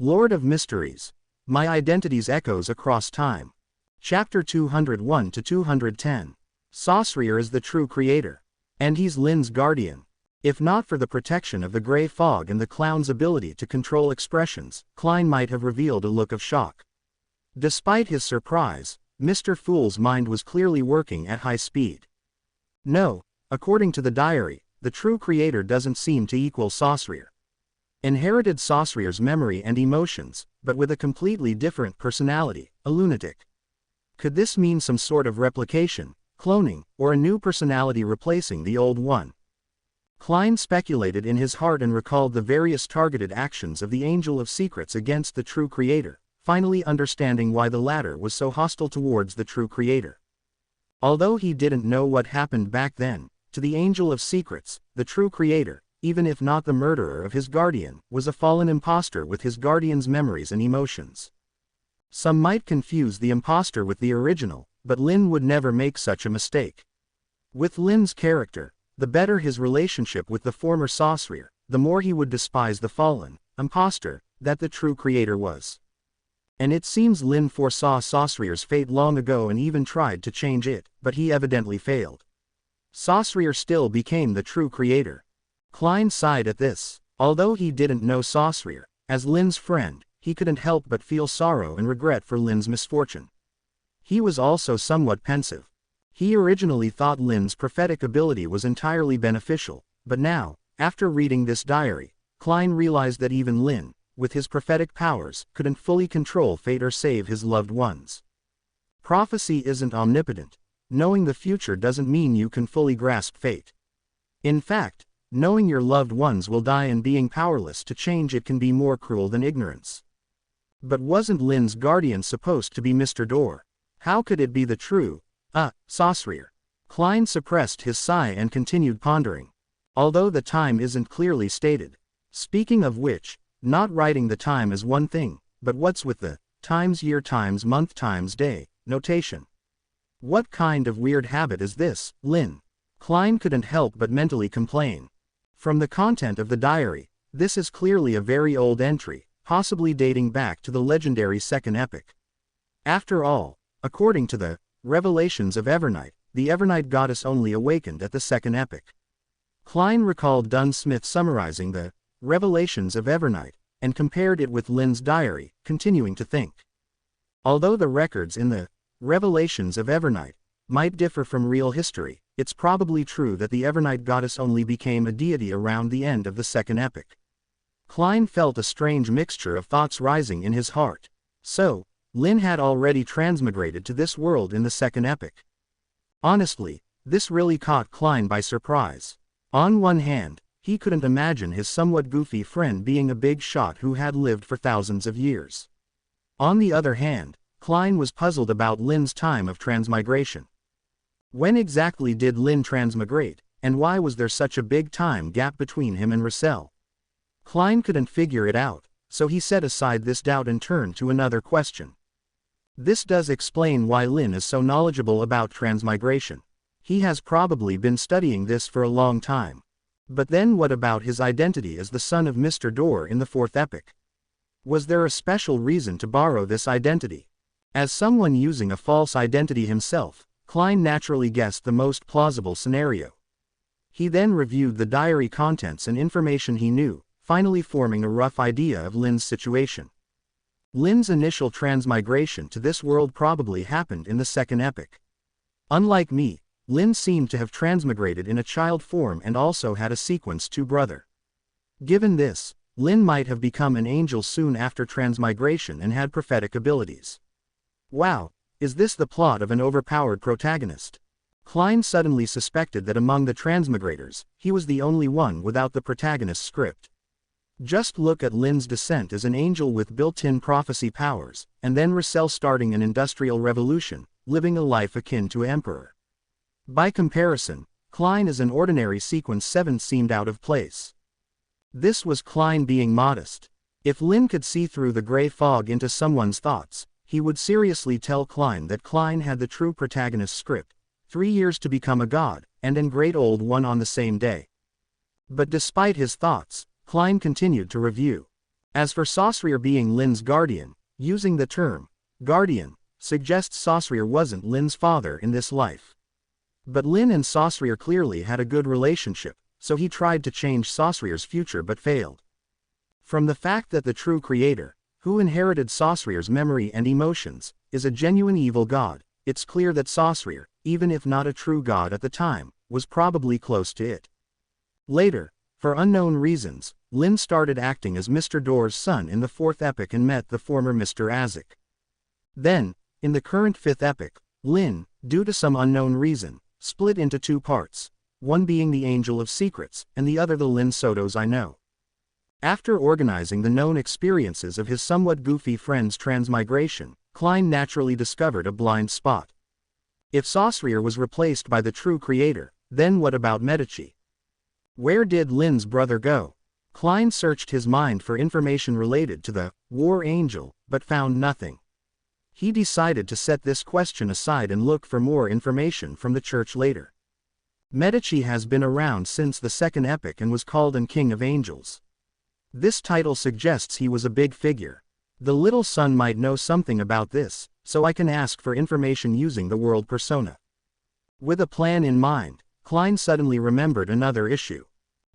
Lord of Mysteries. My Identities Echoes Across Time. Chapter 201 to 210. Saussure is the true creator. And he's Lynn's guardian. If not for the protection of the gray fog and the clown's ability to control expressions, Klein might have revealed a look of shock. Despite his surprise, Mr. Fool's mind was clearly working at high speed. No, according to the diary, the true creator doesn't seem to equal Saussure. Inherited Saussure's memory and emotions, but with a completely different personality, a lunatic. Could this mean some sort of replication, cloning, or a new personality replacing the old one? Klein speculated in his heart and recalled the various targeted actions of the Angel of Secrets against the true creator, finally understanding why the latter was so hostile towards the true creator. Although he didn't know what happened back then, to the Angel of Secrets, the true creator, even if not the murderer of his guardian, was a fallen impostor with his guardian's memories and emotions. Some might confuse the impostor with the original, but Lynn would never make such a mistake. With Lynn's character, the better his relationship with the former Saussure, the more he would despise the fallen impostor that the true creator was. And it seems Lynn foresaw Saussure's fate long ago and even tried to change it, but he evidently failed. Saussure still became the true creator. Klein sighed at this. Although he didn't know Saussure, as Lynn's friend, he couldn't help but feel sorrow and regret for Lynn's misfortune. He was also somewhat pensive. He originally thought Lynn's prophetic ability was entirely beneficial, but now, after reading this diary, Klein realized that even Lynn, with his prophetic powers, couldn't fully control fate or save his loved ones. Prophecy isn't omnipotent. Knowing the future doesn't mean you can fully grasp fate. In fact, knowing your loved ones will die and being powerless to change it can be more cruel than ignorance. But wasn't Lynn's guardian supposed to be Mr. Dorr? How could it be the true, Saussure? Klein suppressed his sigh and continued pondering. Although the time isn't clearly stated. Speaking of which, not writing the time is one thing, but what's with the times year times month times day notation? What kind of weird habit is this, Lynn? Klein couldn't help but mentally complain. From the content of the diary, this is clearly a very old entry, possibly dating back to the legendary Second Epic. After all, according to the Revelations of Evernight, the Evernight goddess only awakened at the Second Epic. Klein recalled Dunn Smith summarizing the Revelations of Evernight, and compared it with Lynn's diary, continuing to think. Although the records in the Revelations of Evernight might differ from real history, it's probably true that the Evernight goddess only became a deity around the end of the Second Epic. Klein felt a strange mixture of thoughts rising in his heart. So, Lynn had already transmigrated to this world in the Second Epic. Honestly, this really caught Klein by surprise. On one hand, he couldn't imagine his somewhat goofy friend being a big shot who had lived for thousands of years. On the other hand, Klein was puzzled about Lynn's time of transmigration. When exactly did Lynn transmigrate, and why was there such a big time gap between him and Russell? Klein couldn't figure it out, so he set aside this doubt and turned to another question. This does explain why Lynn is so knowledgeable about transmigration. He has probably been studying this for a long time. But then what about his identity as the son of Mr. Dorr in the Fourth Epic? Was there a special reason to borrow this identity? As someone using a false identity himself, Klein naturally guessed the most plausible scenario. He then reviewed the diary contents and information he knew, finally forming a rough idea of Lynn's situation. Lynn's initial transmigration to this world probably happened in the Second Epic. Unlike me, Lynn seemed to have transmigrated in a child form and also had a sequence 2 brother. Given this, Lynn might have become an angel soon after transmigration and had prophetic abilities. Wow, is this the plot of an overpowered protagonist? Klein suddenly suspected that among the transmigrators, he was the only one without the protagonist's script. Just look at Lynn's descent as an angel with built-in prophecy powers, and then Russell starting an industrial revolution, living a life akin to emperor. By comparison, Klein as an ordinary sequence 7 seemed out of place. This was Klein being modest. If Lynn could see through the gray fog into someone's thoughts, he would seriously tell Klein that Klein had the true protagonist's script, 3 years to become a god, and an great old one on the same day. But despite his thoughts, Klein continued to review. As for Saucereer being Lynn's guardian, using the term guardian suggests Saucereer wasn't Lynn's father in this life. But Lynn and Saucereer clearly had a good relationship, so he tried to change Saucereer's future but failed. From the fact that the true creator, who inherited Saucereer's memory and emotions, is a genuine evil god, it's clear that Saucereer, even if not a true god at the time, was probably close to it. Later, for unknown reasons, Lynn started acting as Mr. Door's son in the 4th epic and met the former Mr. Azek. Then, in the current 5th epic, Lynn, due to some unknown reason, split into 2 parts, one being the Angel of Secrets, and the other the Lynn Sotos I Know. After organizing the known experiences of his somewhat goofy friend's transmigration, Klein naturally discovered a blind spot. If Saucereer was replaced by the true creator, then what about Medici? Where did Lynn's brother go? Klein searched his mind for information related to the War Angel, but found nothing. He decided to set this question aside and look for more information from the church later. Medici has been around since the 2nd epic and was called an King of Angels. This title suggests he was a big figure. The little son might know something about this, so I can ask for information using the world persona. With a plan in mind, Klein suddenly remembered another issue.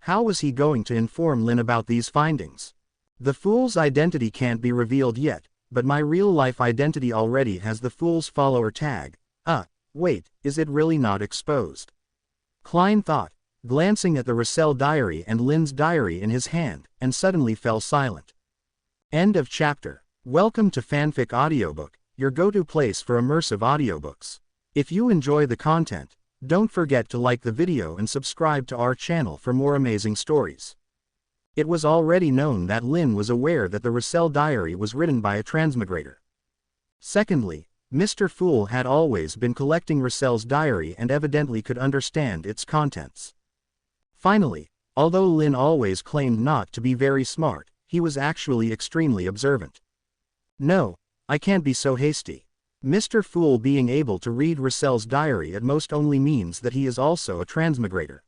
How was he going to inform Lynn about these findings? The Fool's identity can't be revealed yet, but my real-life identity already has the Fool's follower tag. Wait, is it really not exposed? Klein thought, glancing at the Russell diary and Lynn's diary in his hand, and suddenly fell silent. End of chapter. Welcome to Fanfic Audiobook, your go-to place for immersive audiobooks. If you enjoy the content, don't forget to like the video and subscribe to our channel for more amazing stories. It was already known that Lynn was aware that the Russell diary was written by a transmigrator. Secondly, Mr. Fool had always been collecting Russell's diary and evidently could understand its contents. Finally, although Lynn always claimed not to be very smart, he was actually extremely observant. No, I can't be so hasty. Mr. Fool being able to read Russell's diary at most only means that he is also a transmigrator.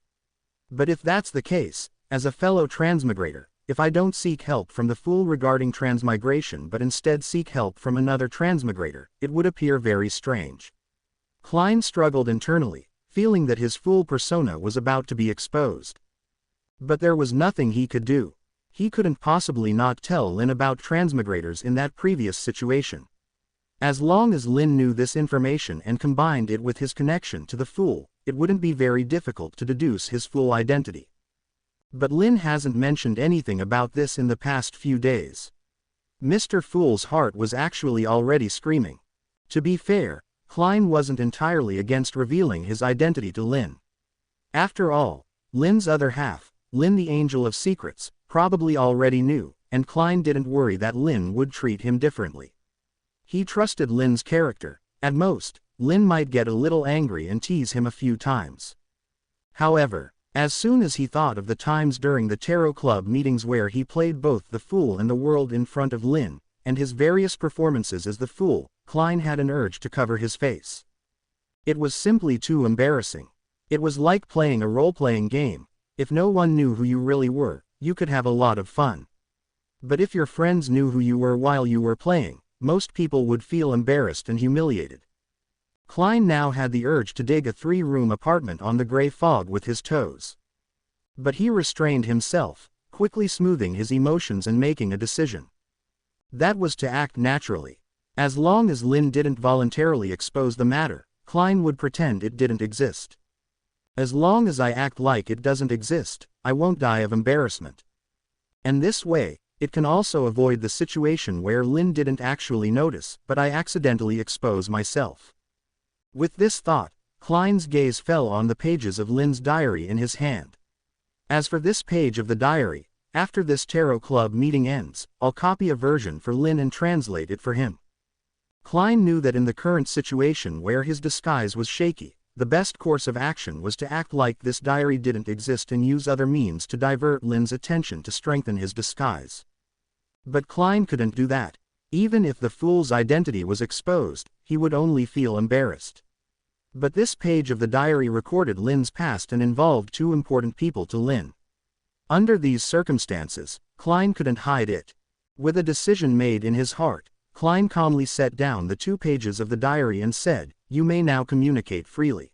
But if that's the case, as a fellow transmigrator, if I don't seek help from the Fool regarding transmigration but instead seek help from another transmigrator, it would appear very strange. Klein struggled internally, feeling that his Fool persona was about to be exposed. But there was nothing he could do. He couldn't possibly not tell Lynn about transmigrators in that previous situation. As long as Lynn knew this information and combined it with his connection to the Fool, it wouldn't be very difficult to deduce his Fool identity. But Lynn hasn't mentioned anything about this in the past few days. Mr. Fool's heart was actually already screaming. To be fair, Klein wasn't entirely against revealing his identity to Lynn. After all, Lynn's other half, Lynn the Angel of Secrets, probably already knew, and Klein didn't worry that Lynn would treat him differently. He trusted Lynn's character. At most, Lynn might get a little angry and tease him a few times. However, as soon as he thought of the times during the Tarot Club meetings where he played both the Fool and the World in front of Lynn, and his various performances as the Fool, Klein had an urge to cover his face. It was simply too embarrassing. It was like playing a role-playing game. If no one knew who you really were, you could have a lot of fun. But if your friends knew who you were while you were playing, most people would feel embarrassed and humiliated. Klein now had the urge to dig a 3-room apartment on the gray fog with his toes. But he restrained himself, quickly smoothing his emotions and making a decision. That was to act naturally. As long as Lynn didn't voluntarily expose the matter, Klein would pretend it didn't exist. As long as I act like it doesn't exist, I won't die of embarrassment. And this way, it can also avoid the situation where Lynn didn't actually notice, but I accidentally expose myself. With this thought, Klein's gaze fell on the pages of Lynn's diary in his hand. As for this page of the diary, after this Tarot Club meeting ends, I'll copy a version for Lynn and translate it for him. Klein knew that in the current situation where his disguise was shaky, the best course of action was to act like this diary didn't exist and use other means to divert Lynn's attention to strengthen his disguise. But Klein couldn't do that. Even if the Fool's identity was exposed, he would only feel embarrassed. But this page of the diary recorded Lynn's past and involved 2 important people to Lynn. Under these circumstances, Klein couldn't hide it. With a decision made in his heart, Klein calmly set down the 2 pages of the diary and said, "You may now communicate freely."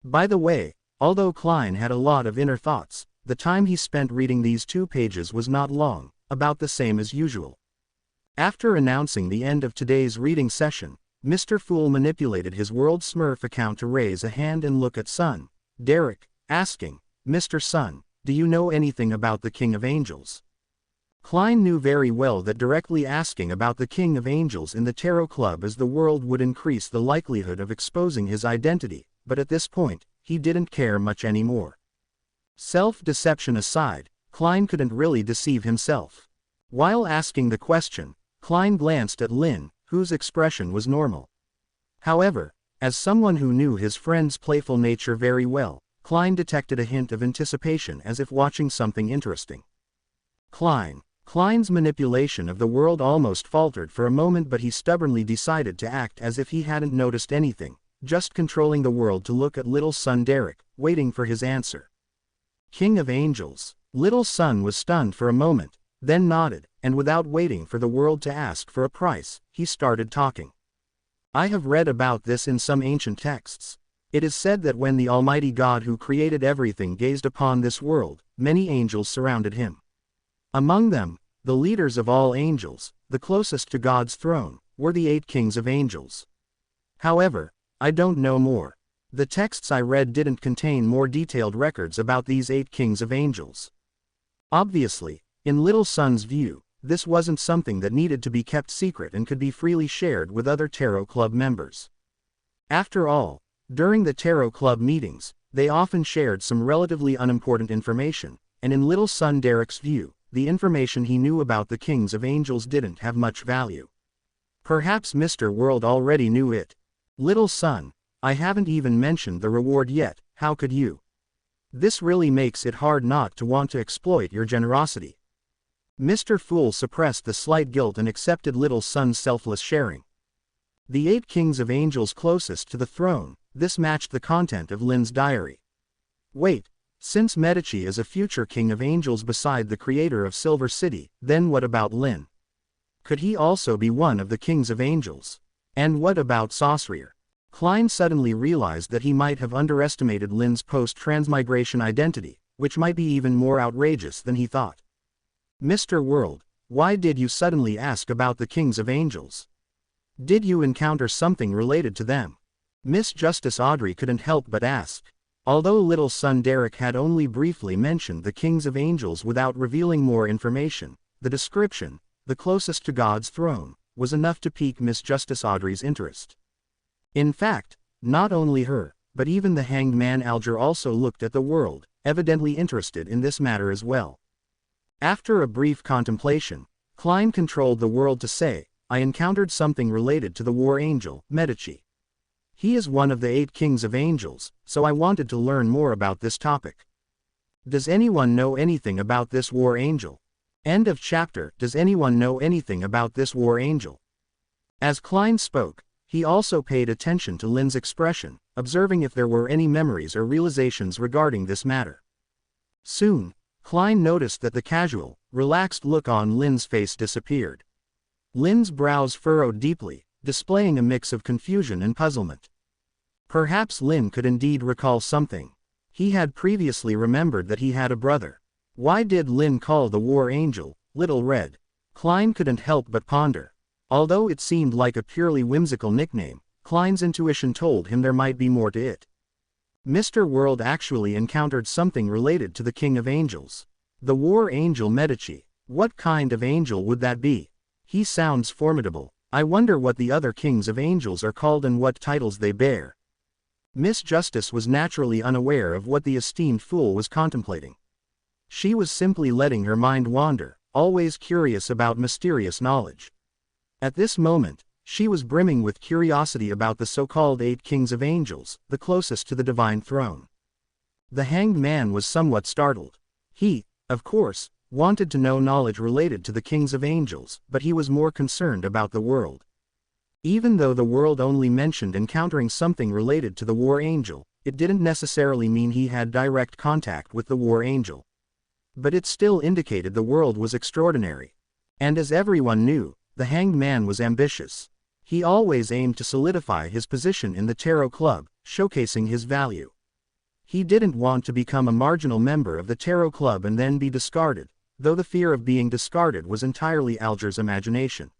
By the way, although Klein had a lot of inner thoughts, the time he spent reading these 2 pages was not long, about the same as usual. After announcing the end of today's reading session, Mr. Fool manipulated his World Smurf account to raise a hand and look at Son Derek, asking, "Mr. Sun, do you know anything about the King of Angels?" Klein knew very well that directly asking about the King of Angels in the Tarot Club as the world would increase the likelihood of exposing his identity, but at this point, he didn't care much anymore. Self-deception aside, Klein couldn't really deceive himself. While asking the question, Klein glanced at Lynn, whose expression was normal. However, as someone who knew his friend's playful nature very well, Klein detected a hint of anticipation as if watching something interesting. Klein's manipulation of the world almost faltered for a moment, but he stubbornly decided to act as if he hadn't noticed anything, just controlling the world to look at little son Derek, waiting for his answer. "King of Angels." Little son was stunned for a moment, then nodded, and without waiting for the world to ask for a price, he started talking. "I have read about this in some ancient texts. It is said that when the Almighty God who created everything gazed upon this world, many angels surrounded him. Among them, the leaders of all angels, the closest to God's throne, were the 8 kings of angels. However, I don't know more. The texts I read didn't contain more detailed records about these 8 kings of angels." Obviously, in Little Son's view, this wasn't something that needed to be kept secret and could be freely shared with other Tarot Club members. After all, during the Tarot Club meetings, they often shared some relatively unimportant information, and in Little Son Derek's view, the information he knew about the Kings of Angels didn't have much value. Perhaps Mr. World already knew it. "Little Son, I haven't even mentioned the reward yet, how could you? This really makes it hard not to want to exploit your generosity." Mr. Fool suppressed the slight guilt and accepted Little Son's selfless sharing. The 8 kings of angels closest to the throne, this matched the content of Lynn's diary. Wait, since Medici is a future king of angels beside the creator of Silver City, then what about Lynn? Could he also be one of the kings of angels? And what about Saucereer? Klein suddenly realized that he might have underestimated Lynn's post-transmigration identity, which might be even more outrageous than he thought. "Mr. World, why did you suddenly ask about the kings of angels? Did you encounter something related to them?" Miss Justice Audrey couldn't help but ask. Although Little Son Derek had only briefly mentioned the kings of angels without revealing more information, the description, "the closest to God's throne," was enough to pique Miss Justice Audrey's interest. In fact, not only her, but even the hanged man Alger also looked at the world, evidently interested in this matter as well. After a brief contemplation, Klein controlled the world to say, "I encountered something related to the war angel, Medici. He is one of the 8 kings of angels, so I wanted to learn more about this topic. Does anyone know anything about this war angel?" End of chapter. Does anyone know anything about this war angel? As Klein spoke, he also paid attention to Lynn's expression, observing if there were any memories or realizations regarding this matter. Soon, Klein noticed that the casual, relaxed look on Lynn's face disappeared. Lynn's brows furrowed deeply, displaying a mix of confusion and puzzlement. Perhaps Lynn could indeed recall something. He had previously remembered that he had a brother. Why did Lynn call the war angel, Little Red? Klein couldn't help but ponder. Although it seemed like a purely whimsical nickname, Klein's intuition told him there might be more to it. Mr. World actually encountered something related to the King of Angels. The war angel Medici. What kind of angel would that be? He sounds formidable. I wonder what the other kings of angels are called and what titles they bear. Miss Justice was naturally unaware of what the esteemed fool was contemplating. She was simply letting her mind wander, always curious about mysterious knowledge. At this moment, she was brimming with curiosity about the so-called 8 kings of angels, the closest to the divine throne. The hanged man was somewhat startled. He, of course, wanted to know knowledge related to the kings of angels, but he was more concerned about the world. Even though the world only mentioned encountering something related to the war angel, it didn't necessarily mean he had direct contact with the war angel. But it still indicated the world was extraordinary. And as everyone knew, the Hanged Man was ambitious. He always aimed to solidify his position in the Tarot Club, showcasing his value. He didn't want to become a marginal member of the Tarot Club and then be discarded, though the fear of being discarded was entirely Alger's imagination.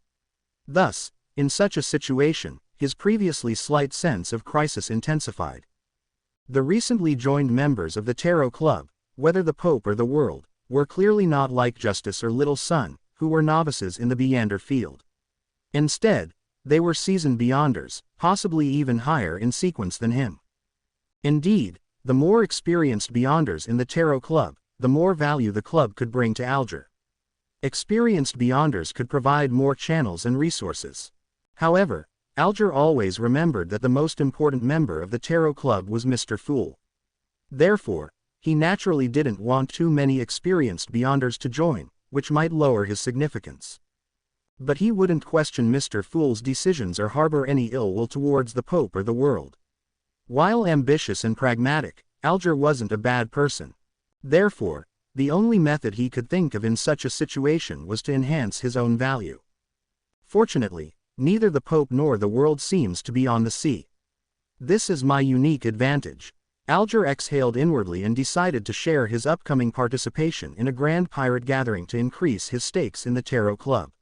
Thus, in such a situation, his previously slight sense of crisis intensified. The recently joined members of the Tarot Club, whether the Pope or the World, were clearly not like Justice or Little Sun, who were novices in the Beyonder field. Instead, they were seasoned Beyonders, possibly even higher in sequence than him. Indeed, the more experienced Beyonders in the Tarot Club, the more value the club could bring to Alger. Experienced Beyonders could provide more channels and resources. However, Alger always remembered that the most important member of the Tarot Club was Mr. Fool. Therefore, he naturally didn't want too many experienced Beyonders to join, which might lower his significance. But he wouldn't question Mr. Fool's decisions or harbor any ill will towards the Pope or the World. While ambitious and pragmatic, Alger wasn't a bad person. Therefore, the only method he could think of in such a situation was to enhance his own value. Fortunately, neither the Pope nor the World seems to be on the sea. This is my unique advantage. Alger exhaled inwardly and decided to share his upcoming participation in a grand pirate gathering to increase his stakes in the Tarot Club.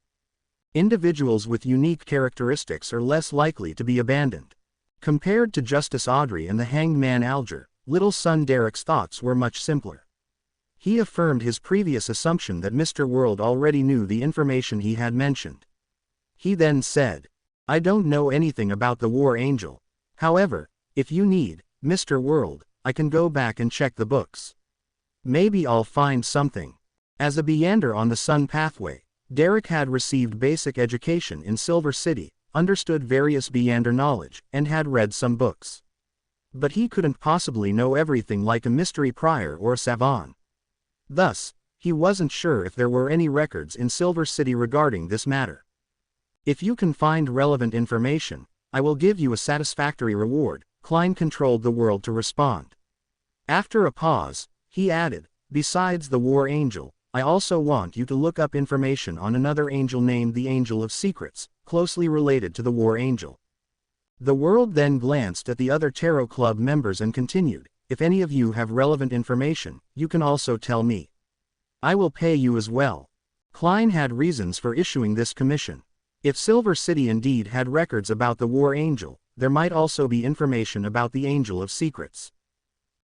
Individuals with unique characteristics are less likely to be abandoned. Compared to Justice Audrey and the Hanged Man Alger, Little Son Derek's thoughts were much simpler. He affirmed his previous assumption that Mr. World already knew the information he had mentioned. He then said, "I don't know anything about the War Angel. However, if you need, Mr. World, I can go back and check the books. Maybe I'll find something." As a Beyonder on the Sun Pathway, Derek had received basic education in Silver City, understood various Beyonder knowledge, and had read some books. But he couldn't possibly know everything like a mystery prior or a savant. Thus, he wasn't sure if there were any records in Silver City regarding this matter. "If you can find relevant information, I will give you a satisfactory reward," Klein controlled the World to respond. After a pause, he added, "Besides the War Angel, I also want you to look up information on another angel named the Angel of Secrets, closely related to the War Angel." The World then glanced at the other Tarot Club members and continued, "If any of you have relevant information, you can also tell me. I will pay you as well." Klein had reasons for issuing this commission. If Silver City indeed had records about the War Angel, there might also be information about the Angel of Secrets.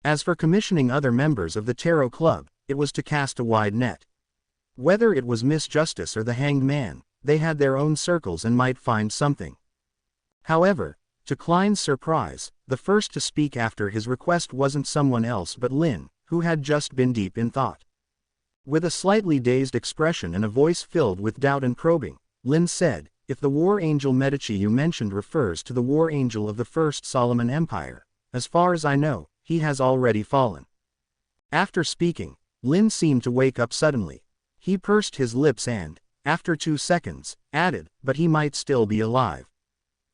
As for commissioning other members of the Tarot Club, it was to cast a wide net. Whether it was Miss Justice or the Hanged Man, they had their own circles and might find something. However, to Klein's surprise, the first to speak after his request wasn't someone else but Lynn, who had just been deep in thought. With a slightly dazed expression and a voice filled with doubt and probing, Lynn said, "If the War Angel Medici you mentioned refers to the War Angel of the First Solomon Empire, as far as I know, he has already fallen." After speaking, Lynn seemed to wake up suddenly. He pursed his lips and, after 2 seconds, added, "But he might still be alive.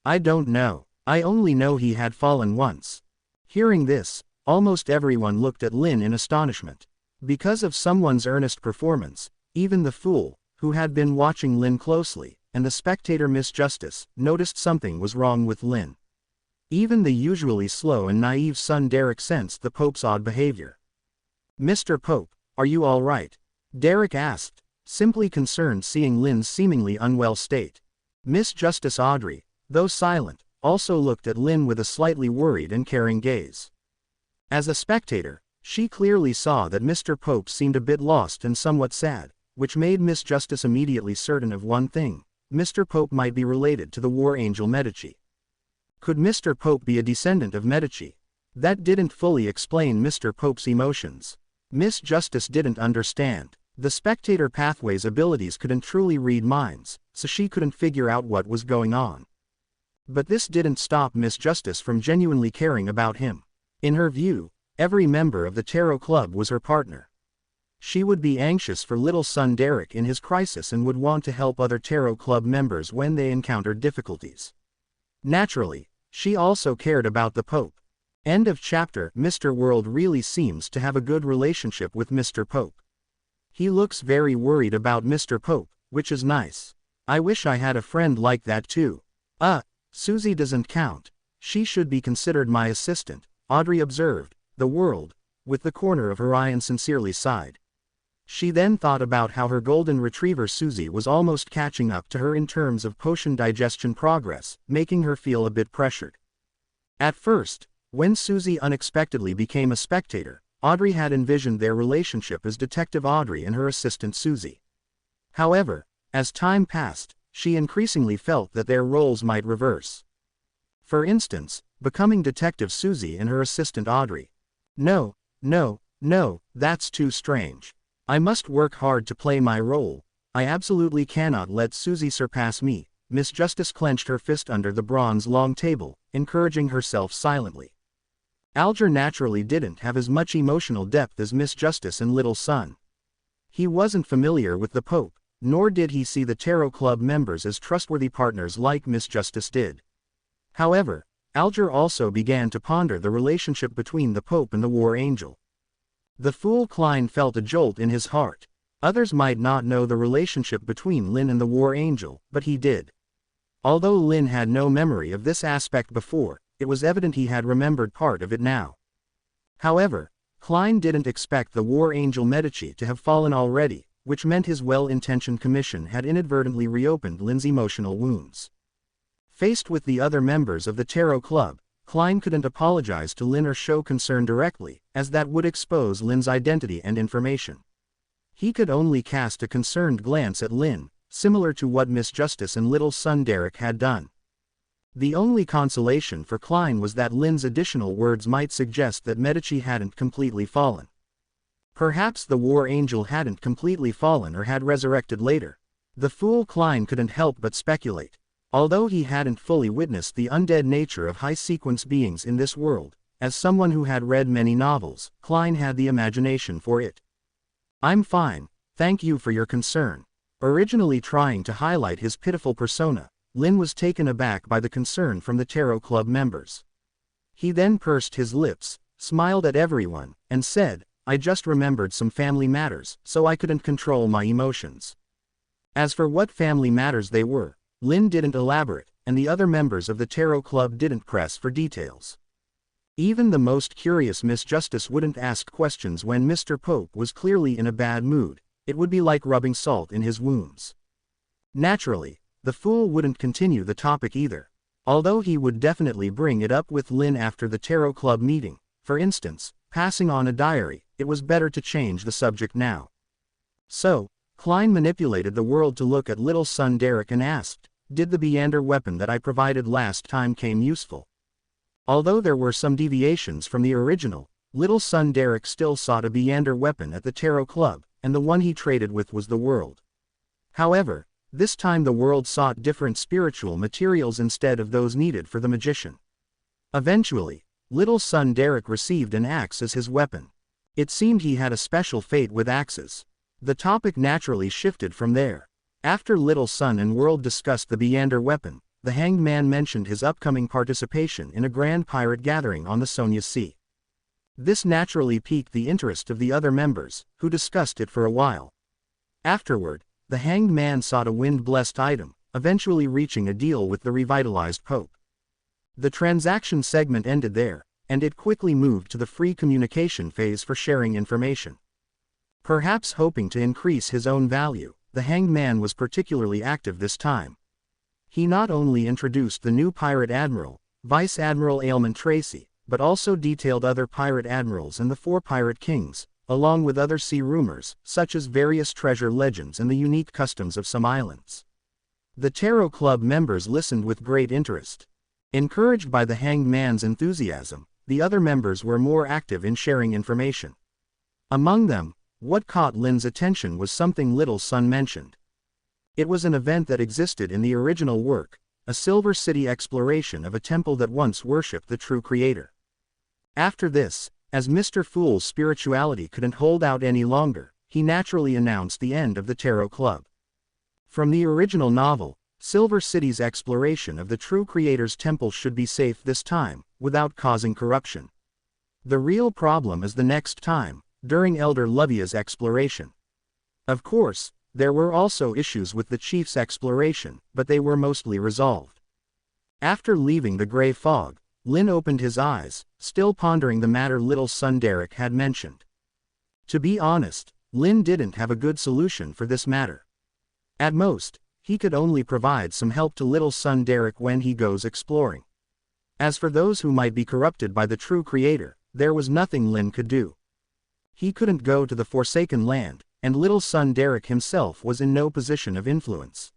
I don't know. I only know he had fallen once." Hearing this, almost everyone looked at Lynn in astonishment. Because of someone's earnest performance, even the Fool, who had been watching Lynn closely, and the spectator Miss Justice, noticed something was wrong with Lynn. Even the usually slow and naive son Derek sensed the Pope's odd behavior. "Mr. Pope, are you all right?" Derek asked, simply concerned seeing Lynn's seemingly unwell state. Miss Justice Audrey, though silent, also looked at Lynn with a slightly worried and caring gaze. As a spectator, she clearly saw that Mr. Pope seemed a bit lost and somewhat sad, which made Miss Justice immediately certain of one thing: Mr. Pope might be related to the War Angel Medici. Could Mr. Pope be a descendant of Medici? That didn't fully explain Mr. Pope's emotions. Miss Justice didn't understand. The spectator pathway's abilities couldn't truly read minds, so she couldn't figure out what was going on. But this didn't stop Miss Justice from genuinely caring about him. In her view, every member of the Tarot Club was her partner. She would be anxious for little son Derek in his crisis and would want to help other Tarot Club members when they encountered difficulties. Naturally, she also cared about the Pope. End of chapter. Mr. World really seems to have a good relationship with Mr. Pope. He looks very worried about Mr. Pope, which is nice. I wish I had a friend like that too. Susie doesn't count. She should be considered my assistant, Audrey observed, the world, with the corner of her eye, and sincerely sighed. She then thought about how her golden retriever Susie was almost catching up to her in terms of potion digestion progress, making her feel a bit pressured. At first, when Susie unexpectedly became a spectator, Audrey had envisioned their relationship as Detective Audrey and her assistant Susie. However, as time passed, she increasingly felt that their roles might reverse. For instance, becoming Detective Susie and her assistant Audrey. No, that's too strange. I must work hard to play my role. I absolutely cannot let Susie surpass me. Miss Justice clenched her fist under the bronze long table, encouraging herself silently. Alger naturally didn't have as much emotional depth as Miss Justice and Little Sun. He wasn't familiar with the Pope, nor did he see the Tarot Club members as trustworthy partners like Miss Justice did. However, Alger also began to ponder the relationship between the Pope and the War Angel. The fool Klein felt a jolt in his heart. Others might not know the relationship between Lynn and the War Angel, but he did. Although Lynn had no memory of this aspect before, it was evident he had remembered part of it now. However, Klein didn't expect the War Angel Medici to have fallen already, which meant his well-intentioned commission had inadvertently reopened Lynn's emotional wounds. Faced with the other members of the Tarot Club, Klein couldn't apologize to Lynn or show concern directly, as that would expose Lynn's identity and information. He could only cast a concerned glance at Lynn, similar to what Miss Justice and Little Son Derek had done. The only consolation for Klein was that Lynn's additional words might suggest that Medici hadn't completely fallen. Perhaps the War Angel hadn't completely fallen or had resurrected later. The fool Klein couldn't help but speculate. Although he hadn't fully witnessed the undead nature of high-sequence beings in this world, as someone who had read many novels, Klein had the imagination for it. I'm fine, thank you for your concern. Originally trying to highlight his pitiful persona, Lynn was taken aback by the concern from the Tarot Club members. He then pursed his lips, smiled at everyone, and said, I just remembered some family matters, so I couldn't control my emotions. As for what family matters they were, Lynn didn't elaborate, and the other members of the Tarot Club didn't press for details. Even the most curious Miss Justice wouldn't ask questions when Mr. Pope was clearly in a bad mood. It would be like rubbing salt in his wounds. Naturally, the fool wouldn't continue the topic either, although he would definitely bring it up with Lynn after the Tarot Club meeting. For instance, passing on a diary, it was better to change the subject now. So, Klein manipulated the world to look at Little Son Derek and asked, did the Beander weapon that I provided last time came useful? Although there were some deviations from the original, Little Son Derek still sought a Beander weapon at the Tarot Club, and the one he traded with was the world. However, this time the world sought different spiritual materials instead of those needed for the magician. Eventually, Little Son Derek received an axe as his weapon. It seemed he had a special fate with axes. The topic naturally shifted from there. After Little Son and World discussed the Beander weapon, the Hanged Man mentioned his upcoming participation in a grand pirate gathering on the Sonia Sea. This naturally piqued the interest of the other members, who discussed it for a while. Afterward, the Hanged Man sought a wind-blessed item, eventually reaching a deal with the revitalized Pope. The transaction segment ended there, and it quickly moved to the free communication phase for sharing information. Perhaps hoping to increase his own value, the Hanged Man was particularly active this time. He not only introduced the new pirate admiral, Vice Admiral Ailman Tracy, but also detailed other pirate admirals and the 4 pirate kings, along with other sea rumors, such as various treasure legends and the unique customs of some islands. The Tarot Club members listened with great interest. Encouraged by the Hanged Man's enthusiasm, the other members were more active in sharing information. Among them, what caught Lynn's attention was something Little Son mentioned. It was an event that existed in the original work, a Silver City exploration of a temple that once worshipped the true creator. After this, as Mr. Fool's spirituality couldn't hold out any longer, he naturally announced the end of the Tarot Club. From the original novel, Silver City's exploration of the true creator's temple should be safe this time, without causing corruption. The real problem is the next time, during Elder Luvia's exploration. Of course, There were also issues with the chief's exploration, but they were mostly resolved. After leaving the gray fog, Lynn opened his eyes, still pondering the matter little son Derek had mentioned. To be honest, Lynn didn't have a good solution for this matter. At most, he could only provide some help to little son Derek when he goes exploring. As for those who might be corrupted by the true creator, there was nothing Lynn could do. He couldn't go to the Forsaken Land, and little son Derek himself was in no position of influence.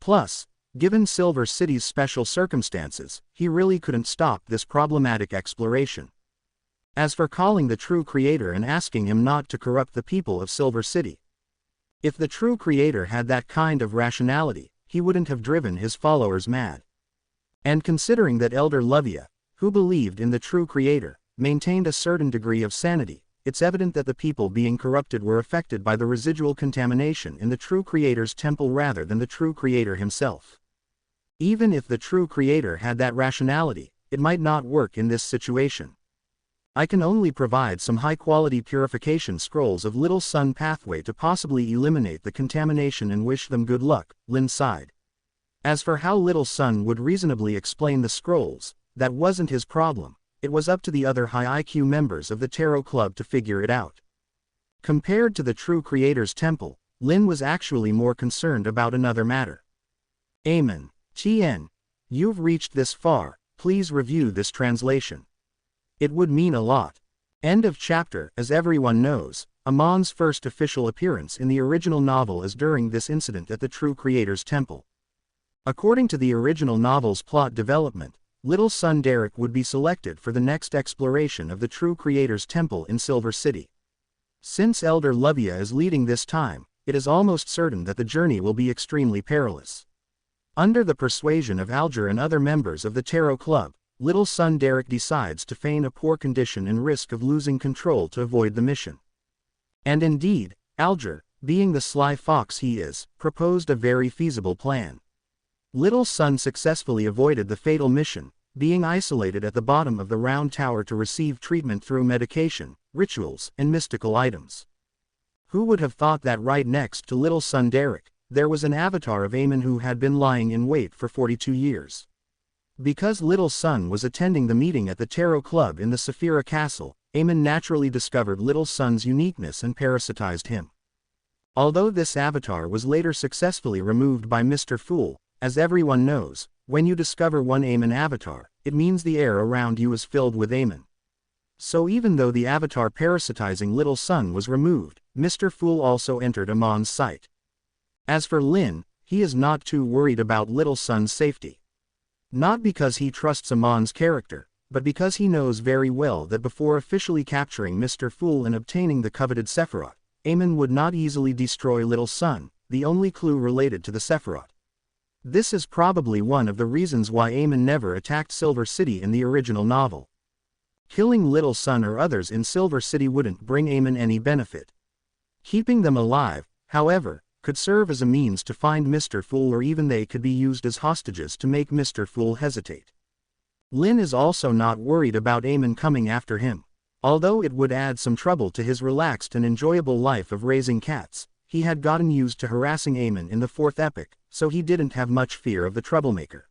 Plus, given Silver City's special circumstances, he really couldn't stop this problematic exploration. As for calling the true creator and asking him not to corrupt the people of Silver City, if the true creator had that kind of rationality, he wouldn't have driven his followers mad. And considering that Elder Lovia, who believed in the true creator, maintained a certain degree of sanity, it's evident that the people being corrupted were affected by the residual contamination in the true creator's temple rather than the true creator himself. Even if the true creator had that rationality, it might not work in this situation. I can only provide some high-quality purification scrolls of Little Sun Pathway to possibly eliminate the contamination and wish them good luck, Lynn sighed. As for how Little Sun would reasonably explain the scrolls, that wasn't his problem. It was up to the other high IQ members of the Tarot Club to figure it out. Compared to the true creator's temple, Lynn was actually more concerned about another matter. Amon, TN, you've reached this far, please review this translation. It would mean a lot. End of chapter. As everyone knows, Amon's first official appearance in the original novel is during this incident at the true creator's temple. According to the original novel's plot development, little son Derek would be selected for the next exploration of the true creator's temple in Silver City. Since Elder Lovia is leading this time, it is almost certain that the journey will be extremely perilous. Under the persuasion of Alger and other members of the Tarot Club, little son Derek decides to feign a poor condition and risk of losing control to avoid the mission. And indeed, Alger, being the sly fox he is, proposed a very feasible plan. Little son successfully avoided the fatal mission, being isolated at the bottom of the round tower to receive treatment through medication, rituals, and mystical items. Who would have thought that right next to little son Derek, there was an avatar of Amon who had been lying in wait for 42 years. Because little son was attending the meeting at the Tarot Club in the Saphira Castle, Amon naturally discovered little son's uniqueness and parasitized him. Although this avatar was later successfully removed by Mr. Fool, as everyone knows, when you discover one Amon avatar, it means the air around you is filled with Amon. So even though the avatar parasitizing little son was removed, Mr. Fool also entered Amon's sight. As for Lynn, he is not too worried about little son's safety. Not because he trusts Amon's character, but because he knows very well that before officially capturing Mr. Fool and obtaining the coveted Sephiroth, Amon would not easily destroy little son, the only clue related to the Sephiroth. This is probably one of the reasons why Amon never attacked Silver City in the original novel. Killing little son or others in Silver City wouldn't bring Amon any benefit. Keeping them alive, however, could serve as a means to find Mr. Fool, or even they could be used as hostages to make Mr. Fool hesitate. Lynn is also not worried about Amon coming after him. Although it would add some trouble to his relaxed and enjoyable life of raising cats, he had gotten used to harassing Amon in the fourth epic, so he didn't have much fear of the troublemaker.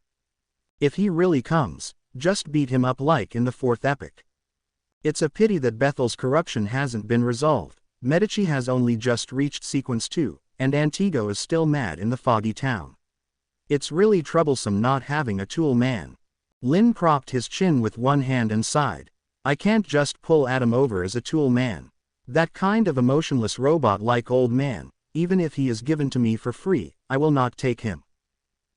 If he really comes, just beat him up like in the fourth epic. It's a pity that Bethel's corruption hasn't been resolved. Medici has only just reached sequence 2, and Antigo is still mad in the foggy town. It's really troublesome not having a tool man. Lynn propped his chin with one hand and sighed. I can't just pull Adam over as a tool man. That kind of emotionless robot-like old man, even if he is given to me for free, I will not take him.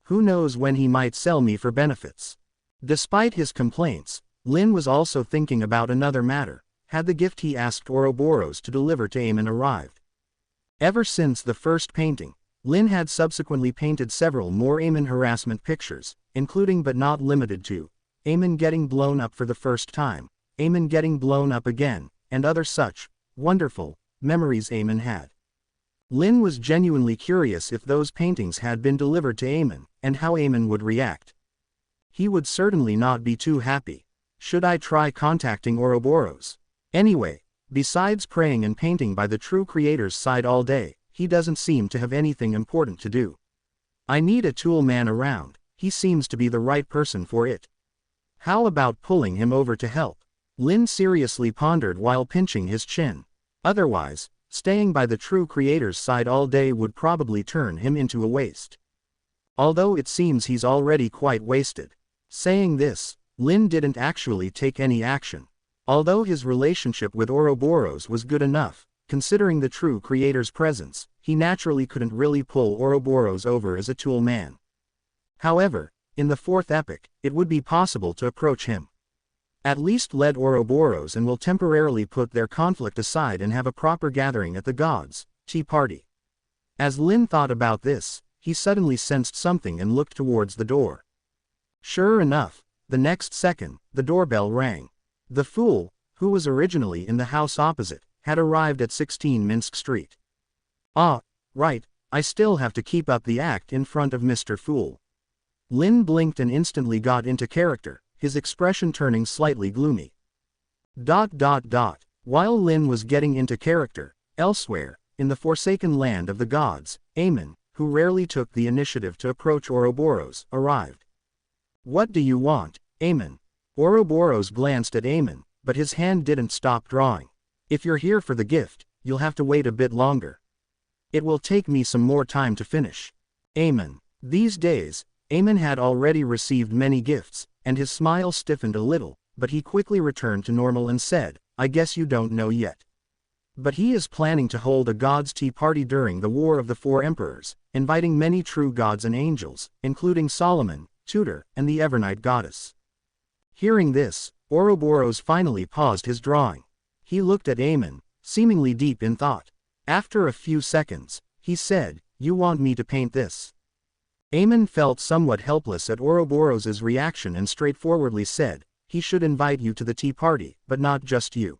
Who knows when he might sell me for benefits. Despite his complaints, Lynn was also thinking about another matter. Had the gift he asked Ouroboros to deliver to Amon arrived? Ever since the first painting, Lynn had subsequently painted several more Amon harassment pictures, including but not limited to Amon getting blown up for the first time, Amon getting blown up again, and other such wonderful memories Amon had. Lynn was genuinely curious if those paintings had been delivered to Amon, and how Amon would react. He would certainly not be too happy. Should I try contacting Ouroboros? Anyway, besides praying and painting by the true creator's side all day, he doesn't seem to have anything important to do. I need a tool man around, he seems to be the right person for it. How about pulling him over to help? Lynn seriously pondered while pinching his chin. Otherwise, staying by the true creator's side all day would probably turn him into a waste. Although it seems he's already quite wasted. Saying this, Lynn didn't actually take any action. Although his relationship with Ouroboros was good enough, considering the true creator's presence, he naturally couldn't really pull Ouroboros over as a tool man. However, in the fourth epic, it would be possible to approach him. At least lead Ouroboros and will temporarily put their conflict aside and have a proper gathering at the gods' tea party. As Lynn thought about this, he suddenly sensed something and looked towards the door. Sure enough, the next second, the doorbell rang. The fool, who was originally in the house opposite, had arrived at 16 Minsk Street. Ah, right, I still have to keep up the act in front of Mr. Fool. Lynn blinked and instantly got into character, his expression turning slightly gloomy. While Lynn was getting into character, elsewhere, in the forsaken land of the gods, Amon, who rarely took the initiative to approach Ouroboros, arrived. What do you want, Amon? Ouroboros glanced at Amon, but his hand didn't stop drawing. If you're here for the gift, you'll have to wait a bit longer. It will take me some more time to finish. Amon. These days, Amon had already received many gifts, and his smile stiffened a little, but he quickly returned to normal and said, I guess you don't know yet. But he is planning to hold a god's tea party during the War of the Four Emperors, inviting many true gods and angels, including Solomon, Tutor, and the Evernight goddess. Hearing this, Ouroboros finally paused his drawing. He looked at Amon, seemingly deep in thought. After a few seconds, he said, You want me to paint this? Amon felt somewhat helpless at Ouroboros' reaction and straightforwardly said, He should invite you to the tea party, but not just you.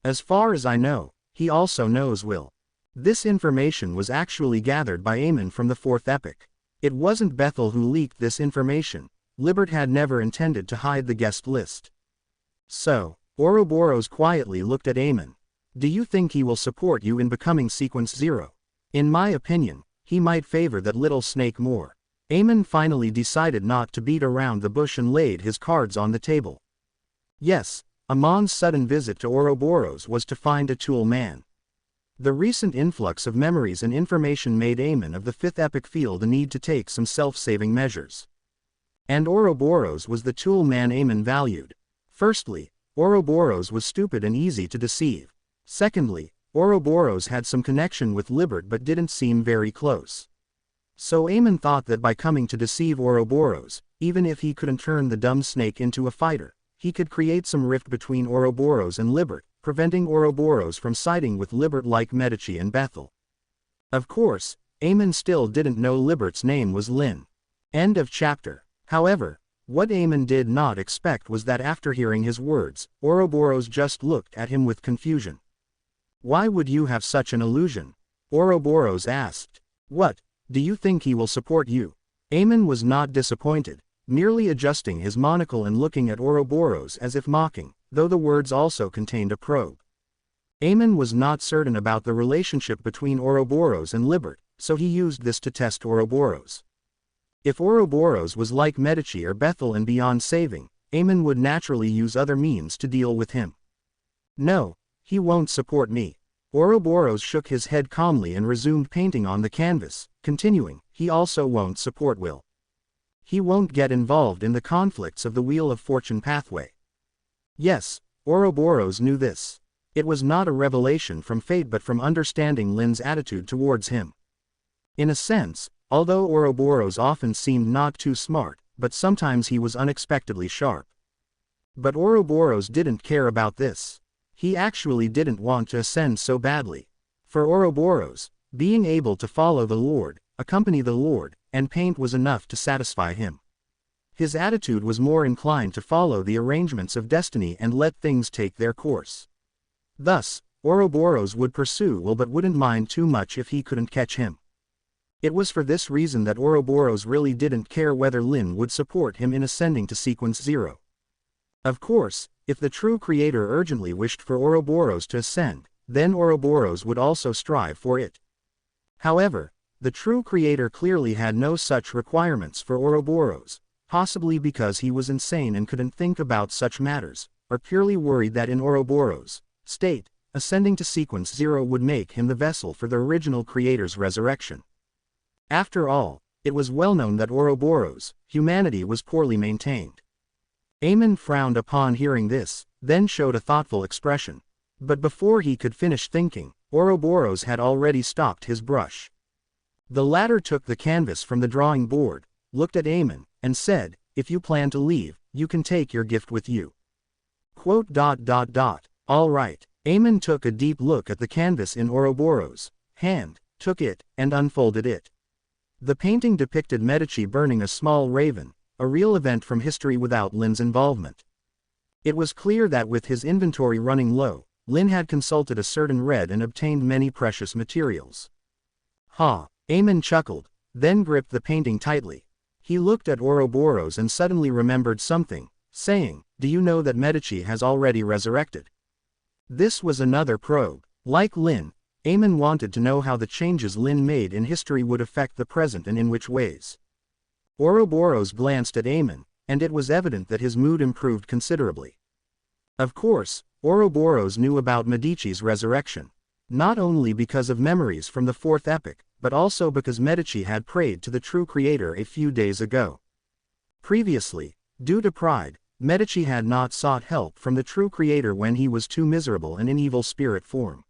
As far as I know, he also knows Will. This information was actually gathered by Amon from the fourth epic. It wasn't Bethel who leaked this information. Libert had never intended to hide the guest list. So, Ouroboros quietly looked at Amon. Do you think he will support you in becoming Sequence Zero? In my opinion, he might favor that little snake more. Amon finally decided not to beat around the bush and laid his cards on the table. Yes, Amon's sudden visit to Ouroboros was to find a tool man. The recent influx of memories and information made Amon of the fifth epic feel the need to take some self-saving measures. And Ouroboros was the tool man Amon valued. Firstly, Ouroboros was stupid and easy to deceive. Secondly, Ouroboros had some connection with Libert but didn't seem very close. So Amon thought that by coming to deceive Ouroboros, even if he couldn't turn the dumb snake into a fighter, he could create some rift between Ouroboros and Libert, preventing Ouroboros from siding with Libert like Medici and Bethel. Of course, Amon still didn't know Libert's name was Lynn. End of chapter. However, what Amon did not expect was that after hearing his words, Ouroboros just looked at him with confusion. Why would you have such an illusion? Ouroboros asked. What, do you think he will support you? Amon was not disappointed, merely adjusting his monocle and looking at Ouroboros as if mocking, though the words also contained a probe. Amon was not certain about the relationship between Ouroboros and Libert, so he used this to test Ouroboros. If Ouroboros was like Medici or Bethel and beyond saving, Amon would naturally use other means to deal with him. No, he won't support me. Ouroboros shook his head calmly and resumed painting on the canvas, continuing, he also won't support Will. He won't get involved in the conflicts of the Wheel of Fortune pathway. Yes, Ouroboros knew this. It was not a revelation from fate but from understanding Lynn's attitude towards him. In a sense, although Ouroboros often seemed not too smart, but sometimes he was unexpectedly sharp. But Ouroboros didn't care about this. He actually didn't want to ascend so badly. For Ouroboros, being able to follow the Lord, accompany the Lord, and paint was enough to satisfy him. His attitude was more inclined to follow the arrangements of destiny and let things take their course. Thus, Ouroboros would pursue Will but wouldn't mind too much if he couldn't catch him. It was for this reason that Ouroboros really didn't care whether Lynn would support him in ascending to Sequence Zero. Of course, if the true creator urgently wished for Ouroboros to ascend, then Ouroboros would also strive for it. However, the true creator clearly had no such requirements for Ouroboros, possibly because he was insane and couldn't think about such matters, or purely worried that in Ouroboros' state, ascending to sequence 0 would make him the vessel for the original creator's resurrection. After all, it was well known that Ouroboros' humanity was poorly maintained. Amon frowned upon hearing this, then showed a thoughtful expression. But before he could finish thinking, Ouroboros had already stalked his brush. The latter took the canvas from the drawing board, looked at Amon, and said, "If you plan to leave, you can take your gift with you." All right. Amon took a deep look at the canvas in Ouroboros' hand, took it, and unfolded it. The painting depicted Medici burning a small raven, a real event from history without Lynn's involvement. It was clear that with his inventory running low, Lynn had consulted a certain read and obtained many precious materials. Ha! Amon chuckled, then gripped the painting tightly. He looked at Ouroboros and suddenly remembered something, saying, "Do you know that Medici has already resurrected?" This was another probe. Like Lynn, Amon wanted to know how the changes Lynn made in history would affect the present and in which ways. Ouroboros glanced at Amon, and it was evident that his mood improved considerably. Of course, Ouroboros knew about Medici's resurrection, not only because of memories from the fourth epoch, but also because Medici had prayed to the true creator a few days ago. Previously, due to pride, Medici had not sought help from the true creator when he was too miserable and in evil spirit form.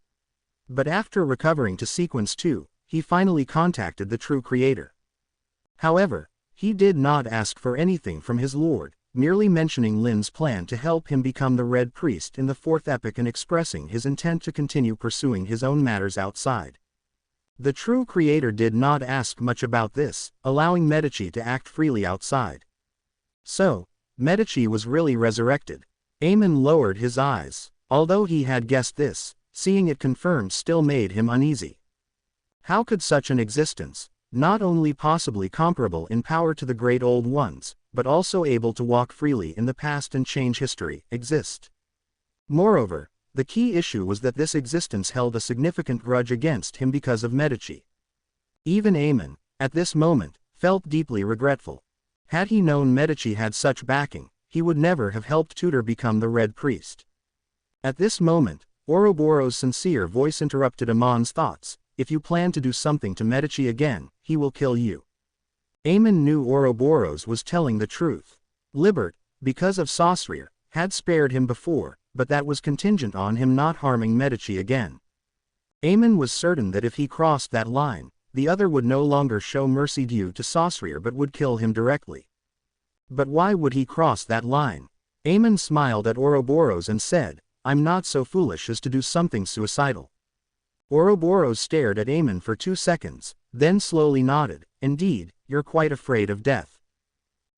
But after recovering to sequence 2, he finally contacted the true creator. However, he did not ask for anything from his lord, merely mentioning Lynn's plan to help him become the Red Priest in the fourth epoch and expressing his intent to continue pursuing his own matters outside. The true creator did not ask much about this, allowing Medici to act freely outside. So, Medici was really resurrected. Amon lowered his eyes. Although he had guessed this, seeing it confirmed still made him uneasy. How could such an existence, not only possibly comparable in power to the great old ones, but also able to walk freely in the past and change history, exist? Moreover, the key issue was that this existence held a significant grudge against him because of Medici. Even Amon, at this moment, felt deeply regretful. Had he known Medici had such backing, he would never have helped Tutor become the Red Priest. At this moment, Ouroboros' sincere voice interrupted Amon's thoughts. "If you plan to do something to Medici again, he will kill you." Amon knew Ouroboros was telling the truth. Libert, because of Saussure, had spared him before, but that was contingent on him not harming Medici again. Amon was certain that if he crossed that line, the other would no longer show mercy due to Saussure but would kill him directly. But why would he cross that line? Amon smiled at Ouroboros and said, "I'm not so foolish as to do something suicidal." Ouroboros stared at Amon for 2 seconds, then slowly nodded. "Indeed, you're quite afraid of death."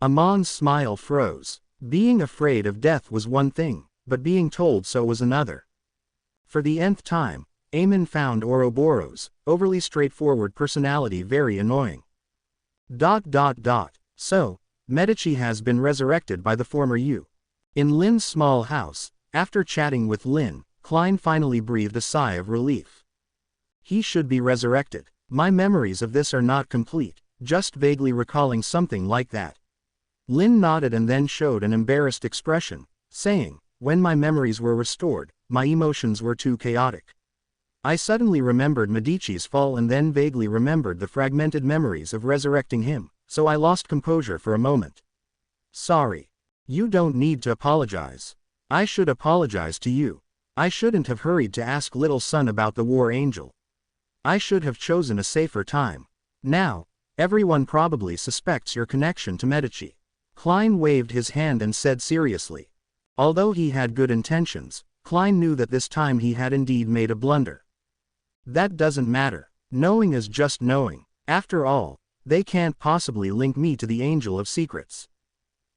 Amon's smile froze. Being afraid of death was one thing, but being told so was another. For the nth time, Amon found Ouroboros' overly straightforward personality very annoying. So, Medici has been resurrected by the former you. In Lynn's small house, after chatting with Lynn, Klein finally breathed a sigh of relief. He should be resurrected. My memories of this are not complete, just vaguely recalling something like that. Lynn nodded and then showed an embarrassed expression, saying, "When my memories were restored, my emotions were too chaotic. I suddenly remembered Medici's fall and then vaguely remembered the fragmented memories of resurrecting him, so I lost composure for a moment." "Sorry. You don't need to apologize. I should apologize to you. I shouldn't have hurried to ask little son about the war angel. I should have chosen a safer time. Now, everyone probably suspects your connection to Medici." Klein waved his hand and said seriously. Although he had good intentions, Klein knew that this time he had indeed made a blunder. "That doesn't matter. Knowing is just knowing. After all, they can't possibly link me to the Angel of Secrets.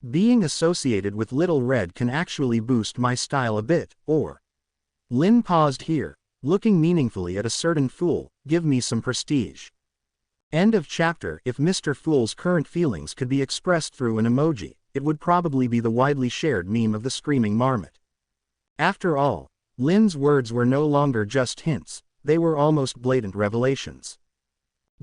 Being associated with Little Red can actually boost my style a bit, or..." Lynn paused here, looking meaningfully at a certain fool. "Give me some prestige." End of chapter. If Mr. Fool's current feelings could be expressed through an emoji, it would probably be the widely shared meme of the screaming marmot. After all, Lynn's words were no longer just hints, they were almost blatant revelations.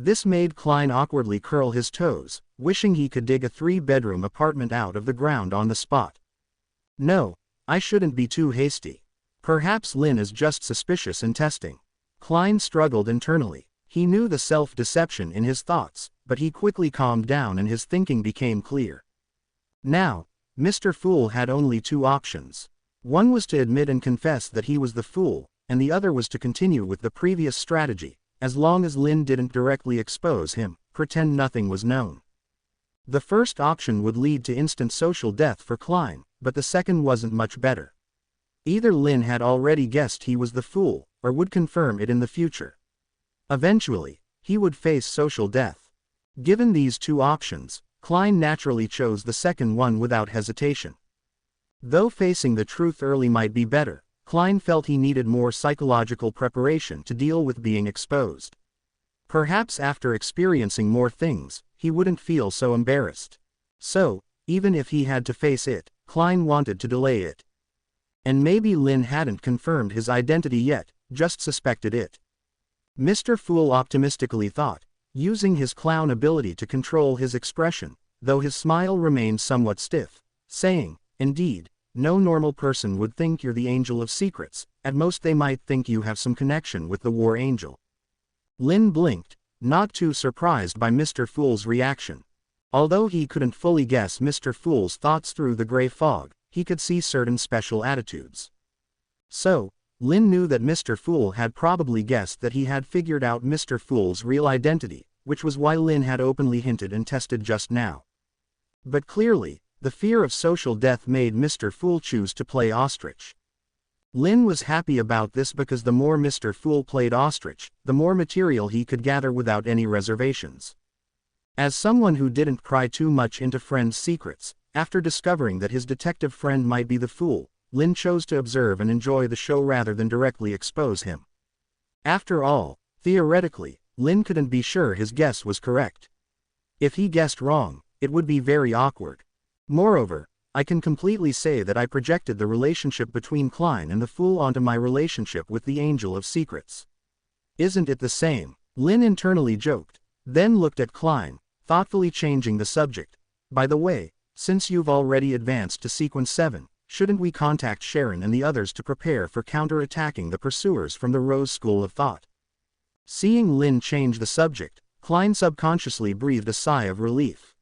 This made Klein awkwardly curl his toes, wishing he could dig a 3-bedroom apartment out of the ground on the spot. No, I shouldn't be too hasty. Perhaps Lynn is just suspicious and testing. Klein struggled internally. He knew the self-deception in his thoughts, but he quickly calmed down and his thinking became clear. Now, Mr. Fool had only 2 options. One was to admit and confess that he was the fool, and the other was to continue with the previous strategy. As long as Lynn didn't directly expose him, pretend nothing was known. The first option would lead to instant social death for Klein, but the second wasn't much better. Either Lynn had already guessed he was the fool, or would confirm it in the future. Eventually, he would face social death. Given these 2 options, Klein naturally chose the second one without hesitation. Though facing the truth early might be better, Klein felt he needed more psychological preparation to deal with being exposed. Perhaps after experiencing more things, he wouldn't feel so embarrassed. So, even if he had to face it, Klein wanted to delay it. And maybe Lynn hadn't confirmed his identity yet, just suspected it. Mr. Fool optimistically thought, using his clown ability to control his expression, though his smile remained somewhat stiff, saying, "Indeed, no normal person would think you're the Angel of Secrets, at most they might think you have some connection with the War Angel." Lynn blinked, not too surprised by Mr. Fool's reaction. Although he couldn't fully guess Mr. Fool's thoughts through the gray fog, he could see certain special attitudes. So, Lynn knew that Mr. Fool had probably guessed that he had figured out Mr. Fool's real identity, which was why Lynn had openly hinted and tested just now. But clearly, the fear of social death made Mr. Fool choose to play ostrich. Lynn was happy about this because the more Mr. Fool played ostrich, the more material he could gather without any reservations. As someone who didn't pry too much into friends' secrets, after discovering that his detective friend might be the fool, Lynn chose to observe and enjoy the show rather than directly expose him. After all, theoretically, Lynn couldn't be sure his guess was correct. If he guessed wrong, it would be very awkward. Moreover, I can completely say that I projected the relationship between Klein and the fool onto my relationship with the Angel of Secrets. Isn't it the same? Lynn internally joked, then looked at Klein, thoughtfully changing the subject. By the way, since you've already advanced to Sequence 7, shouldn't we contact Sharon and the others to prepare for counter-attacking the pursuers from the Rose School of Thought? Seeing Lynn change the subject, Klein subconsciously breathed a sigh of relief.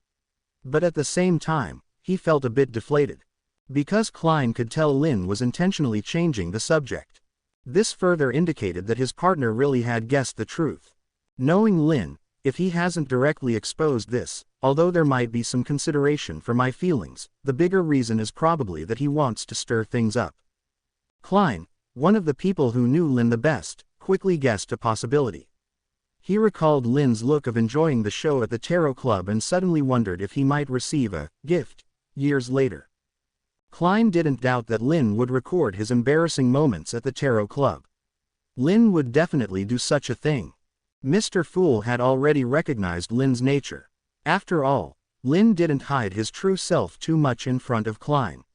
But at the same time, he felt a bit deflated. Because Klein could tell Lynn was intentionally changing the subject. This further indicated that his partner really had guessed the truth. Knowing Lynn, if he hasn't directly exposed this, although there might be some consideration for my feelings, the bigger reason is probably that he wants to stir things up. Klein, one of the people who knew Lynn the best, quickly guessed a possibility. He recalled Lynn's look of enjoying the show at the Tarot Club and suddenly wondered if he might receive a gift years later. Klein didn't doubt that Lynn would record his embarrassing moments at the Tarot Club. Lynn would definitely do such a thing. Mr. Fool had already recognized Lynn's nature. After all, Lynn didn't hide his true self too much in front of Klein.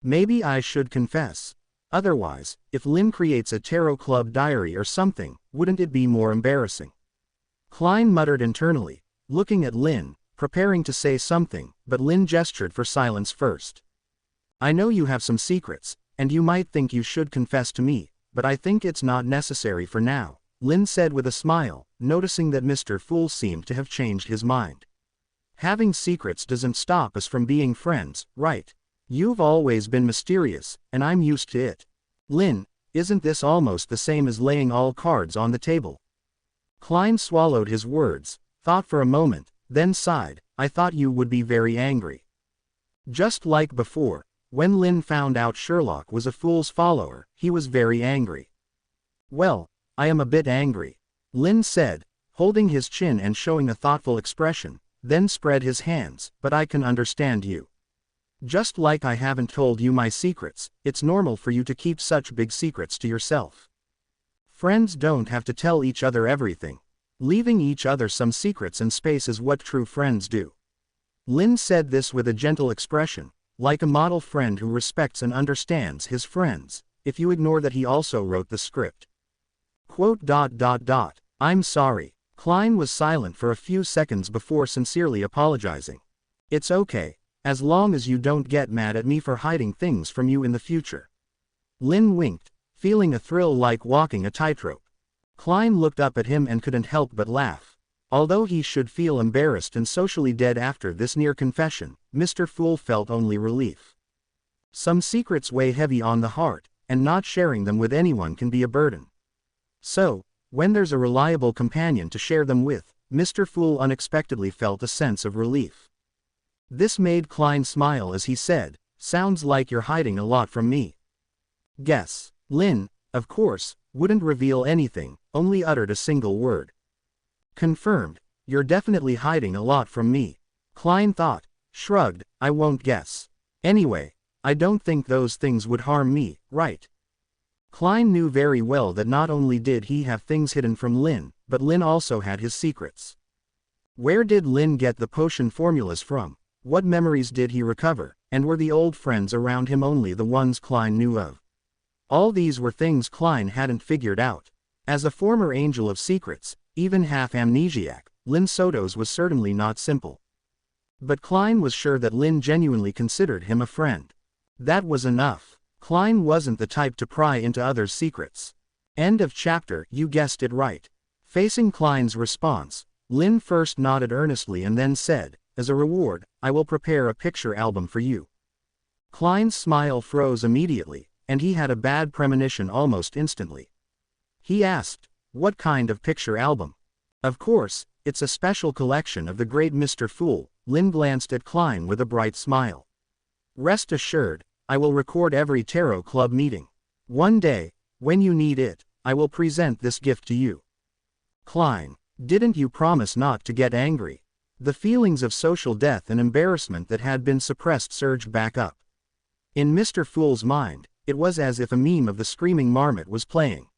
Maybe I should confess. Otherwise, if Lynn creates a Tarot Club diary or something, wouldn't it be more embarrassing? Klein muttered internally, looking at Lynn, preparing to say something, but Lynn gestured for silence first. "I know you have some secrets, and you might think you should confess to me, but I think it's not necessary for now," Lynn said with a smile, noticing that Mr. Fool seemed to have changed his mind. "Having secrets doesn't stop us from being friends, right? You've always been mysterious, and I'm used to it. Lynn, isn't this almost the same as laying all cards on the table?" Klein swallowed his words, thought for a moment, then sighed, "I thought you would be very angry." Just like before, when Lynn found out Sherlock was a fool's follower, he was very angry. "Well, I am a bit angry," Lynn said, holding his chin and showing a thoughtful expression, then spread his hands, "but I can understand you. Just like I haven't told you my secrets, it's normal for you to keep such big secrets to yourself. Friends don't have to tell each other everything. Leaving each other some secrets and space is what true friends do." Lynn said this with a gentle expression, like a model friend who respects and understands his friends, if you ignore that he also wrote the script. "I'm sorry," Klein was silent for a few seconds before sincerely apologizing. It's okay, as long as you don't get mad at me for hiding things from you in the future. Lynn winked, feeling a thrill like walking a tightrope. Klein looked up at him and couldn't help but laugh. Although he should feel embarrassed and socially dead after this near confession, Mr. Fool felt only relief. Some secrets weigh heavy on the heart, and not sharing them with anyone can be a burden. So, when there's a reliable companion to share them with, Mr. Fool unexpectedly felt a sense of relief. This made Klein smile as he said, "Sounds like you're hiding a lot from me." Guess. Lynn, of course, wouldn't reveal anything, only uttered a single word. Confirmed. You're definitely hiding a lot from me. Klein thought, shrugged, I won't guess. Anyway, I don't think those things would harm me, right? Klein knew very well that not only did he have things hidden from Lynn, but Lynn also had his secrets. Where did Lynn get the potion formulas from? What memories did he recover, and were the old friends around him only the ones Klein knew of? All these were things Klein hadn't figured out. As a former angel of secrets, even half amnesiac, Lynn Soto's was certainly not simple. But Klein was sure that Lynn genuinely considered him a friend. That was enough. Klein wasn't the type to pry into others' secrets. End of chapter. You guessed it right. Facing Klein's response, Lynn first nodded earnestly and then said, "As a reward, I will prepare a picture album for you." Klein's smile froze immediately, and he had a bad premonition almost instantly. He asked, "What kind of picture album?" "Of course, it's a special collection of the great Mr. Fool." Lynn glanced at Klein with a bright smile. "Rest assured, I will record every tarot club meeting. One day, when you need it, I will present this gift to you." Klein, didn't you promise not to get angry? The feelings of social death and embarrassment that had been suppressed surged back up. In Mr. Fool's mind, it was as if a meme of the screaming marmot was playing.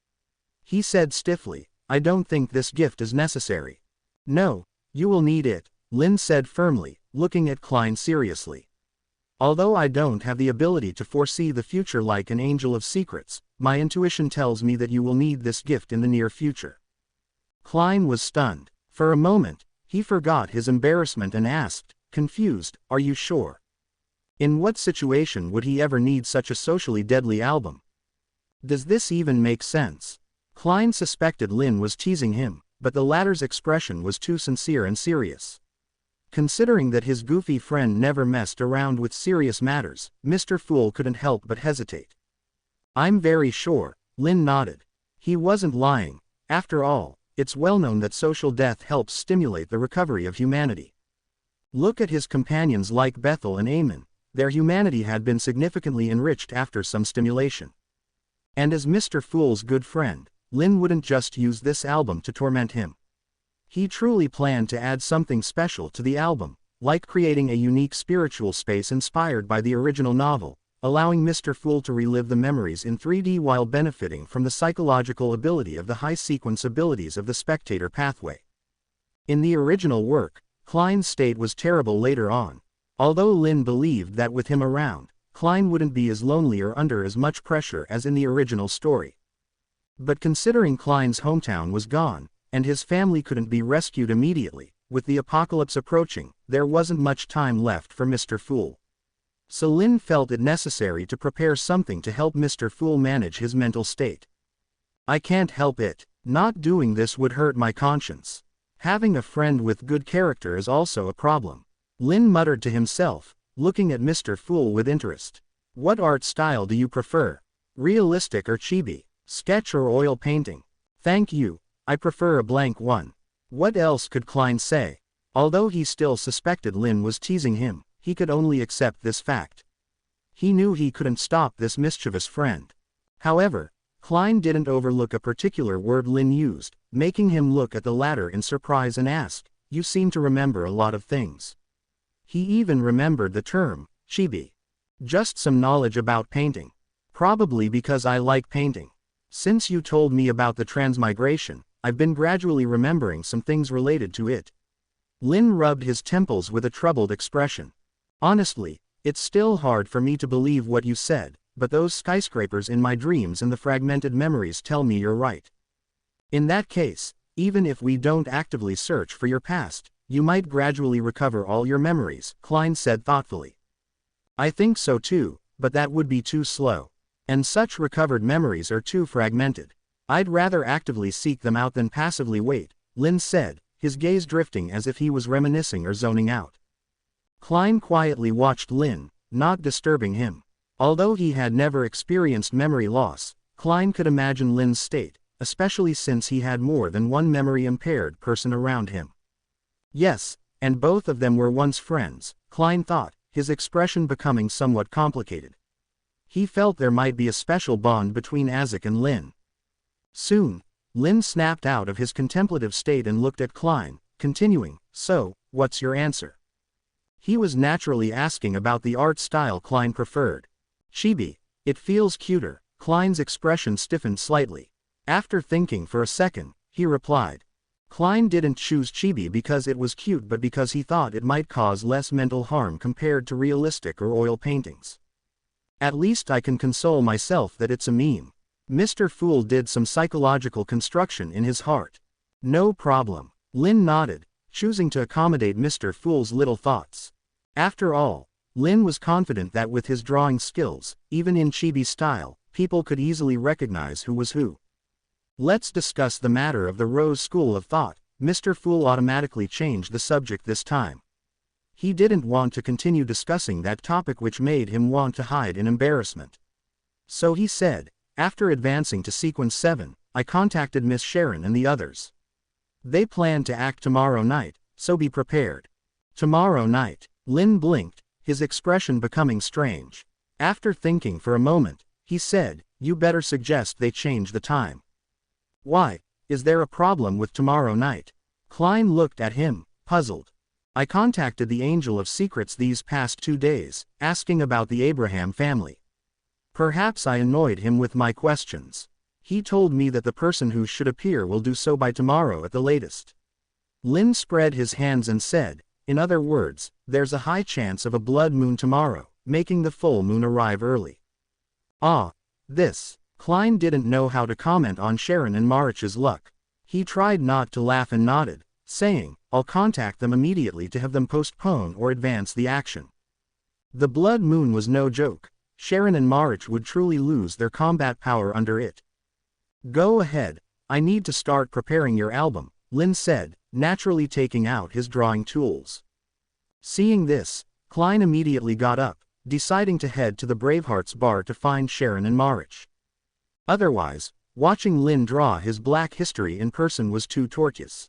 He said stiffly, "I don't think this gift is necessary." "No, you will need it," Lynn said firmly, looking at Klein seriously. "Although I don't have the ability to foresee the future like an angel of secrets, my intuition tells me that you will need this gift in the near future." Klein was stunned. For a moment, he forgot his embarrassment and asked, confused, "Are you sure? In what situation would he ever need such a socially deadly album? Does this even make sense?" Klein suspected Lynn was teasing him, but the latter's expression was too sincere and serious. Considering that his goofy friend never messed around with serious matters, Mr. Fool couldn't help but hesitate. "I'm very sure," Lynn nodded. He wasn't lying. After all, it's well known that social death helps stimulate the recovery of humanity. Look at his companions like Bethel and Amon. Their humanity had been significantly enriched after some stimulation. And as Mr. Fool's good friend, Lynn wouldn't just use this album to torment him. He truly planned to add something special to the album, like creating a unique spiritual space inspired by the original novel, allowing Mr. Fool to relive the memories in 3D while benefiting from the psychological ability of the high-sequence abilities of the spectator pathway. In the original work, Klein's state was terrible later on. Although Lynn believed that with him around, Klein wouldn't be as lonely or under as much pressure as in the original story. But considering Klein's hometown was gone, and his family couldn't be rescued immediately, with the apocalypse approaching, there wasn't much time left for Mr. Fool. So Lynn felt it necessary to prepare something to help Mr. Fool manage his mental state. "I can't help it. Not doing this would hurt my conscience. Having a friend with good character is also a problem," Lynn muttered to himself, looking at Mr. Fool with interest. "What art style do you prefer? Realistic or chibi? Sketch or oil painting?" "Thank you, I prefer a blank one." What else could Klein say? Although he still suspected Lynn was teasing him, he could only accept this fact. He knew he couldn't stop this mischievous friend. However, Klein didn't overlook a particular word Lynn used, making him look at the latter in surprise and ask, "You seem to remember a lot of things." He even remembered the term, chibi. "Just some knowledge about painting. Probably because I like painting. Since you told me about the transmigration, I've been gradually remembering some things related to it." Lynn rubbed his temples with a troubled expression. "Honestly, it's still hard for me to believe what you said, but those skyscrapers in my dreams and the fragmented memories tell me you're right. In that case, Even if we don't actively search for your past, you might gradually recover all your memories, Klein said thoughtfully. I think so too, but that would be too slow. And such recovered memories are too fragmented. I'd rather actively seek them out than passively wait, Lynn said, his gaze drifting as if he was reminiscing or zoning out. Klein quietly watched Lynn, not disturbing him. Although he had never experienced memory loss, Klein could imagine Lynn's state, especially since he had more than one memory-impaired person around him. Yes, and both of them were once friends, Klein thought, his expression becoming somewhat complicated. He felt there might be a special bond between Isaac and Lynn. Soon, Lynn snapped out of his contemplative state and looked at Klein, continuing, "So, what's your answer?" He was naturally asking about the art style Klein preferred. Chibi. It feels cuter. Klein's expression stiffened slightly. After thinking for a second, he replied. Klein didn't choose chibi because it was cute but because he thought it might cause less mental harm compared to realistic or oil paintings. At least I can console myself that it's a meme. Mr. Fool did some psychological construction in his heart. No problem. Lynn nodded, choosing to accommodate Mr. Fool's little thoughts. After all, Lynn was confident that with his drawing skills, even in chibi style, people could easily recognize who was who. Let's discuss the matter of the Rose School of Thought. Mr. Fool automatically changed the subject this time. He didn't want to continue discussing that topic which made him want to hide in embarrassment. So he said, after advancing to sequence 7, I contacted Miss Sharon and the others. They plan to act tomorrow night, so be prepared. Tomorrow night. Lynn blinked, his expression becoming strange. After thinking for a moment, he said, you better suggest they change the time. Why, is there a problem with tomorrow night? Klein looked at him, puzzled. I contacted the Angel of Secrets these past 2 days, asking about the Abraham family. Perhaps I annoyed him with my questions. He told me that the person who should appear will do so by tomorrow at the latest. Lynn spread his hands and said, in other words, there's a high chance of a blood moon tomorrow, making the full moon arrive early. Ah, this. Klein didn't know how to comment on Sharon and Marich's luck. He tried not to laugh and nodded, saying, I'll contact them immediately to have them postpone or advance the action. The blood moon was no joke. Sharon and Marich would truly lose their combat power under it. Go ahead, I need to start preparing your album, Lynn said, naturally taking out his drawing tools. Seeing this, Klein immediately got up, deciding to head to the Bravehearts bar to find Sharon and Marich. Otherwise, watching Lynn draw his Black history in person was too tortuous.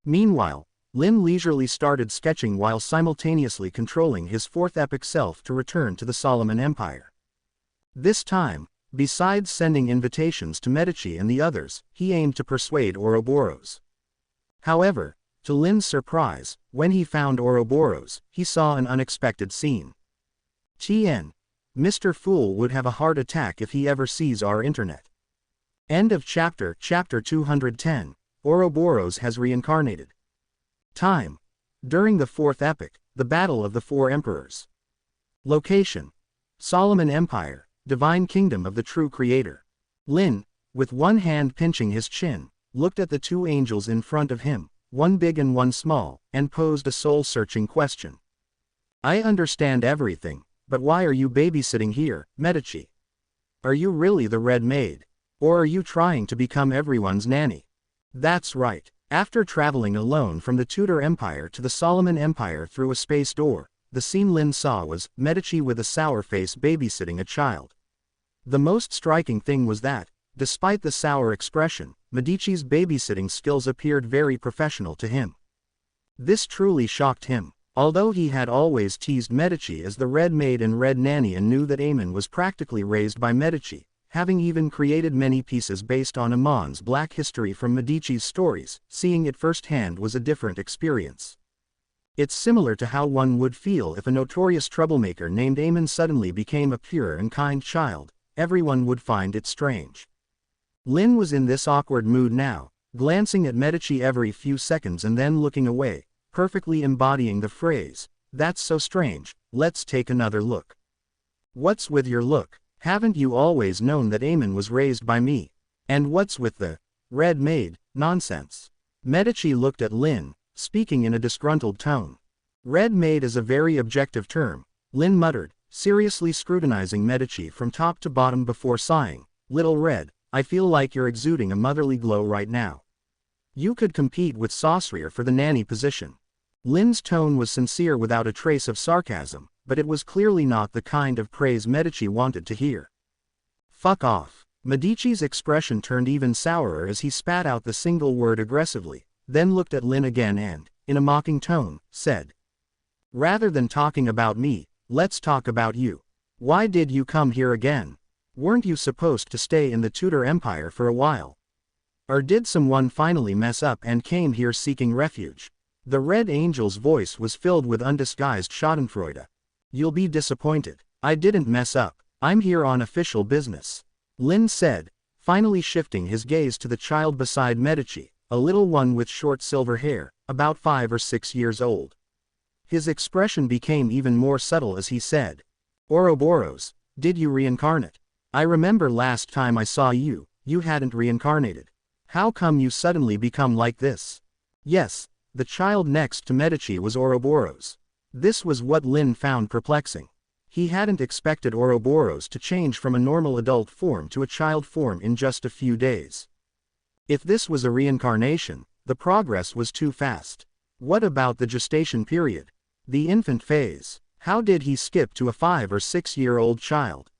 Meanwhile, Lynn leisurely started sketching while simultaneously controlling his fourth epic self to return to the Solomon Empire. This time, besides sending invitations to Medici and the others, he aimed to persuade Ouroboros. However, to Lynn's surprise, when he found Ouroboros, he saw an unexpected scene. TN. Mr. Fool would have a heart attack if he ever sees our internet. End of chapter. Chapter 210. Ouroboros has reincarnated. Time. During the fourth epic, the Battle of the Four Emperors. Location. Solomon Empire, Divine Kingdom of the True Creator. Lynn, with one hand pinching his chin, looked at the two angels in front of him, one big and one small, and posed a soul-searching question. I understand everything, but why are you babysitting here, Medici? Are you really the Red Maid? Or are you trying to become everyone's nanny? That's right. After traveling alone from the Tudor Empire to the Solomon Empire through a space door, the scene Lynn saw was Medici with a sour face babysitting a child. The most striking thing was that, despite the sour expression, Medici's babysitting skills appeared very professional to him. This truly shocked him. Although he had always teased Medici as the Red Maid and Red Nanny and knew that Amon was practically raised by Medici, having even created many pieces based on Amon's Black history from Medici's stories, seeing it firsthand was a different experience. It's similar to how one would feel if a notorious troublemaker named Amon suddenly became a pure and kind child. Everyone would find it strange. Lynn was in this awkward mood now, glancing at Medici every few seconds and then looking away, perfectly embodying the phrase, that's so strange, let's take another look. What's with your look? Haven't you always known that Amon was raised by me? And what's with the Red Maid? Nonsense. Medici looked at Lynn, speaking in a disgruntled tone. Red made is a very objective term, Lynn muttered, seriously scrutinizing Medici from top to bottom before sighing. Little Red, I feel like you're exuding a motherly glow right now. You could compete with Saucereer for the nanny position. Lynn's tone was sincere without a trace of sarcasm, but it was clearly not the kind of praise Medici wanted to hear. Fuck off. Medici's expression turned even sourer as he spat out the single word aggressively, then looked at Lynn again and, in a mocking tone, said, rather than talking about me, let's talk about you. Why did you come here again? Weren't you supposed to stay in the Tudor Empire for a while? Or did someone finally mess up and came here seeking refuge? The Red Angel's voice was filled with undisguised schadenfreude. You'll be disappointed. I didn't mess up. I'm here on official business. Lynn said, finally shifting his gaze to the child beside Medici, a little one with short silver hair, about 5 or 6 years old. His expression became even more subtle as he said, Ouroboros, did you reincarnate? I remember last time I saw you, you hadn't reincarnated. How come you suddenly become like this? Yes, the child next to Medici was Ouroboros. This was what Lynn found perplexing. He hadn't expected Ouroboros to change from a normal adult form to a child form in just a few days. If this was a reincarnation, the progress was too fast. What about the gestation period? The infant phase? How did he skip to a 5 or 6-year-old child?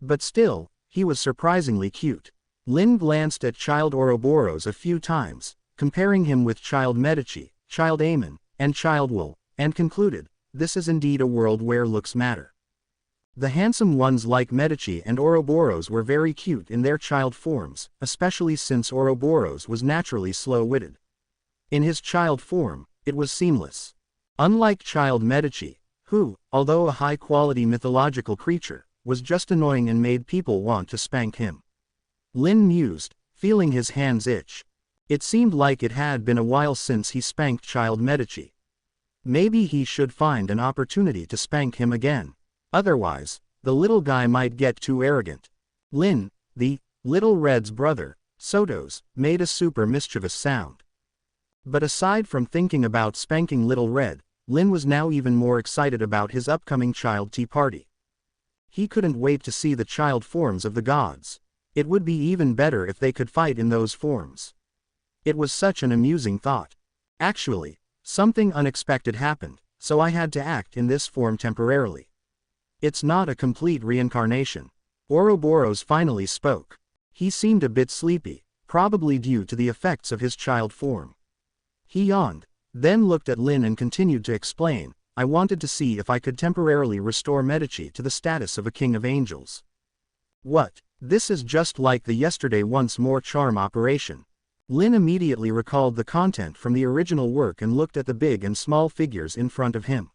But still, he was surprisingly cute. Lynn glanced at child Ouroboros a few times, comparing him with child Medici, child Amon, and child Will, and concluded, this is indeed a world where looks matter. The handsome ones like Medici and Ouroboros were very cute in their child forms, especially since Ouroboros was naturally slow-witted. In his child form, it was seamless. Unlike child Medici, who, although a high-quality mythological creature, was just annoying and made people want to spank him. Lynn mused, feeling his hands itch. It seemed like it had been a while since he spanked child Medici. Maybe he should find an opportunity to spank him again. Otherwise, the little guy might get too arrogant. Lynn, the Little Red's brother, Sotos, made a super mischievous sound. But aside from thinking about spanking Little Red, Lynn was now even more excited about his upcoming child tea party. He couldn't wait to see the child forms of the gods. It would be even better if they could fight in those forms. It was such an amusing thought. Actually, something unexpected happened, so I had to act in this form temporarily. It's not a complete reincarnation. Ouroboros finally spoke. He seemed a bit sleepy, probably due to the effects of his child form. He yawned, then looked at Lynn and continued to explain, I wanted to see if I could temporarily restore Medici to the status of a king of angels. What? This is just like the yesterday once more charm operation. Lynn immediately recalled the content from the original work and looked at the big and small figures in front of him.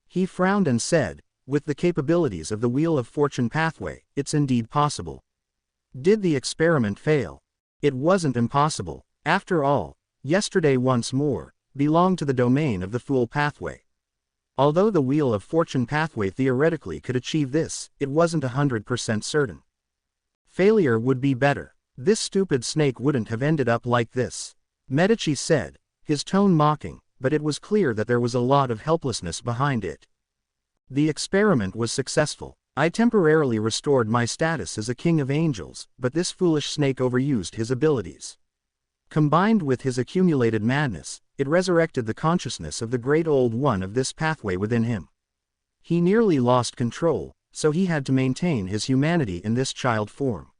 He frowned and said, with the capabilities of the Wheel of Fortune pathway, it's indeed possible. Did the experiment fail? It wasn't impossible. After all, yesterday once more belonged to the domain of the Fool pathway. Although the Wheel of Fortune pathway theoretically could achieve this, it wasn't 100% certain. Failure would be better. This stupid snake wouldn't have ended up like this. Medici said, his tone mocking, but it was clear that there was a lot of helplessness behind it. The experiment was successful. I temporarily restored my status as a king of angels, but this foolish snake overused his abilities. Combined with his accumulated madness, it resurrected the consciousness of the great old one of this pathway within him. He nearly lost control, so he had to maintain his humanity in this child form.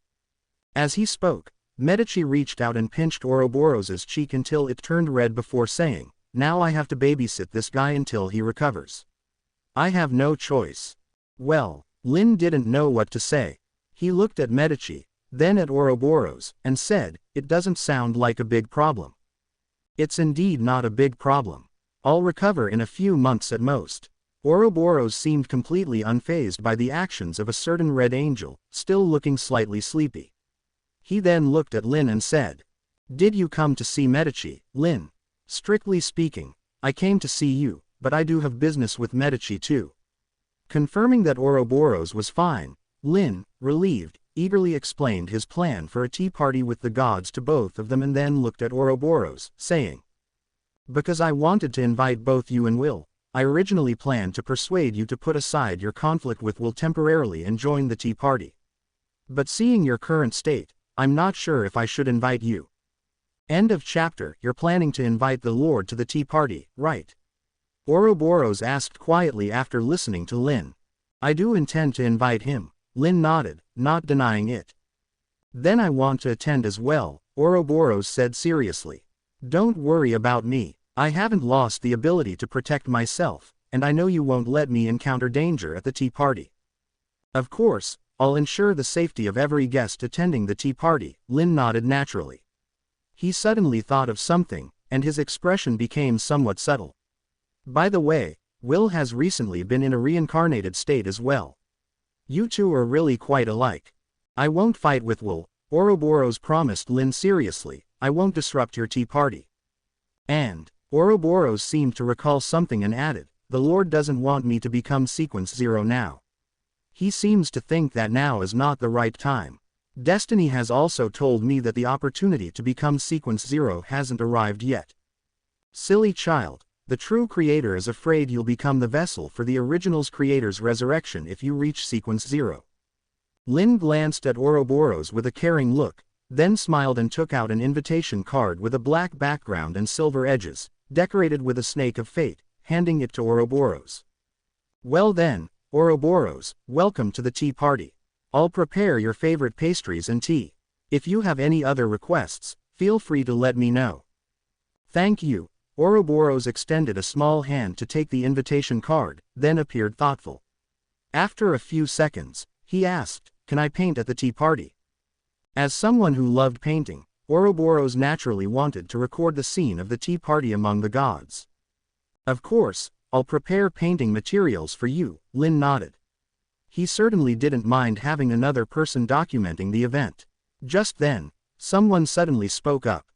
As he spoke, Medici reached out and pinched Ouroboros's cheek until it turned red before saying, now I have to babysit this guy until he recovers. I have no choice. Well, Lynn didn't know what to say. He looked at Medici, then at Ouroboros, and said, it doesn't sound like a big problem. It's indeed not a big problem. I'll recover in a few months at most. Ouroboros seemed completely unfazed by the actions of a certain red angel, still looking slightly sleepy. He then looked at Lynn and said, did you come to see Medici, Lynn? Strictly speaking, I came to see you, but I do have business with Medici too. Confirming that Ouroboros was fine, Lynn, relieved, eagerly explained his plan for a tea party with the gods to both of them and then looked at Ouroboros, saying, "Because I wanted to invite both you and Will, I originally planned to persuade you to put aside your conflict with Will temporarily and join the tea party. But seeing your current state, I'm not sure if I should invite you." End of chapter. You're planning to invite the Lord to the tea party, right? Ouroboros asked quietly after listening to Lynn. "I do intend to invite him," Lynn nodded, not denying it. "Then I want to attend as well," Ouroboros said seriously. "Don't worry about me, I haven't lost the ability to protect myself, and I know you won't let me encounter danger at the tea party." "Of course, I'll ensure the safety of every guest attending the tea party," Lynn nodded naturally. He suddenly thought of something, and his expression became somewhat subtle. "By the way, Will has recently been in a reincarnated state as well. You two are really quite alike." "I won't fight with Will," Ouroboros promised Lynn seriously. "I won't disrupt your tea party." And Ouroboros seemed to recall something and added, "The Lord doesn't want me to become Sequence Zero now. He seems to think that now is not the right time. Destiny has also told me that the opportunity to become Sequence Zero hasn't arrived yet." "Silly child, the true creator is afraid you'll become the vessel for the original's creator's resurrection if you reach Sequence Zero." Lynn glanced at Ouroboros with a caring look, then smiled and took out an invitation card with a black background and silver edges, decorated with a snake of fate, handing it to Ouroboros. "Well then, Ouroboros, welcome to the tea party. I'll prepare your favorite pastries and tea. If you have any other requests, feel free to let me know." "Thank you." Ouroboros extended a small hand to take the invitation card, then appeared thoughtful. After a few seconds, he asked, "Can I paint at the tea party?" As someone who loved painting, Ouroboros naturally wanted to record the scene of the tea party among the gods. "Of course, I'll prepare painting materials for you," Lynn nodded. He certainly didn't mind having another person documenting the event. Just then, someone suddenly spoke up.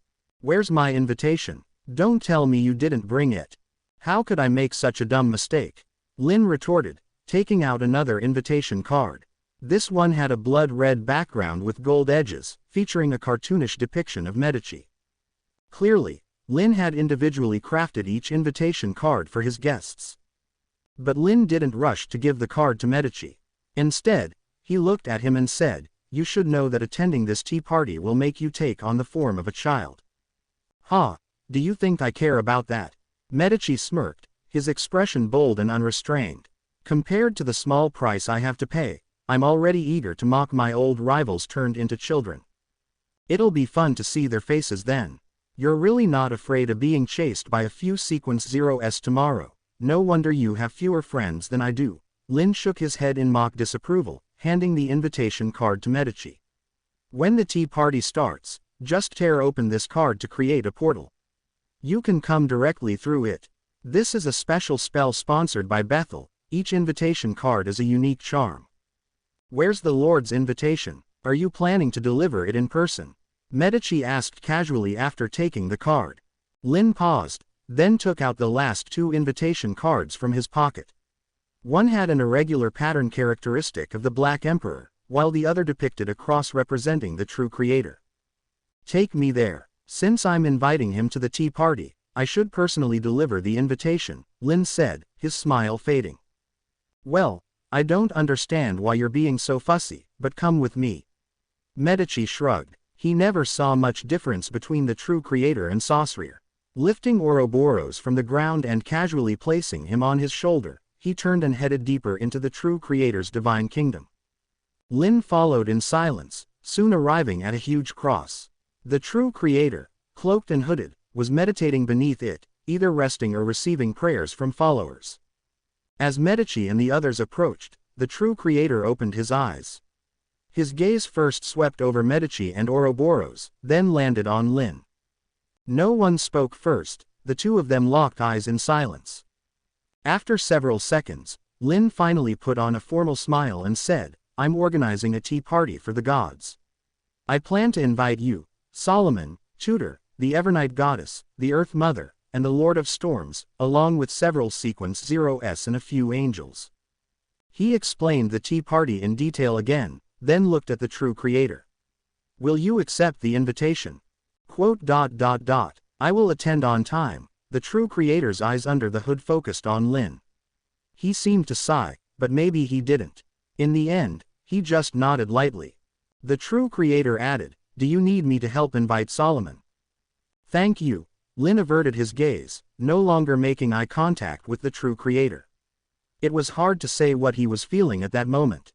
"Where's my invitation? Don't tell me you didn't bring it. How could I make such a dumb mistake?" Lynn retorted, taking out another invitation card. This one had a blood-red background with gold edges, featuring a cartoonish depiction of Medici. Clearly, Lynn had individually crafted each invitation card for his guests. But Lynn didn't rush to give the card to Medici. Instead, he looked at him and said, "You should know that attending this tea party will make you take on the form of a child." "Huh, do you think I care about that?" Medici smirked, his expression bold and unrestrained. "Compared to the small price I have to pay, I'm already eager to mock my old rivals turned into children. It'll be fun to see their faces then. You're really not afraid of being chased by a few Sequence Zeros tomorrow. No wonder you have fewer friends than I do." Lynn shook his head in mock disapproval, handing the invitation card to Medici. "When the tea party starts, just tear open this card to create a portal. You can come directly through it. This is a special spell sponsored by Bethel. Each invitation card is a unique charm." "Where's the Lord's invitation? Are you planning to deliver it in person?" Medici asked casually after taking the card. Lynn paused, then took out the last two invitation cards from his pocket. One had an irregular pattern characteristic of the Black Emperor, while the other depicted a cross representing the true creator. "Take me there. Since I'm inviting him to the tea party, I should personally deliver the invitation," Lynn said, his smile fading. "Well, I don't understand why you're being so fussy, but come with me." Medici shrugged. He never saw much difference between the true creator and sorcerer. Lifting Ouroboros from the ground and casually placing him on his shoulder, he turned and headed deeper into the true creator's divine kingdom. Lynn followed in silence, soon arriving at a huge cross. The true creator, cloaked and hooded, was meditating beneath it, either resting or receiving prayers from followers. As Medici and the others approached, the true creator opened his eyes. His gaze first swept over Medici and Ouroboros, then landed on Lynn. No one spoke first, the two of them locked eyes in silence. After several seconds, Lynn finally put on a formal smile and said, "I'm organizing a tea party for the gods. I plan to invite you, Solomon, Tutor, the Evernight Goddess, the Earth Mother, and the Lord of Storms, along with several Sequence Zeros and a few angels." He explained the tea party in detail again, then looked at the true creator. Will you accept the invitation? Quote. I will attend on time. The true creator's eyes under the hood focused on Lynn. He seemed to sigh, but maybe he didn't. In the end, he just nodded lightly. The true creator added, do you need me to help invite Solomon? Thank you. Lynn averted his gaze, no longer making eye contact with the true creator. It was hard to say what he was feeling at that moment.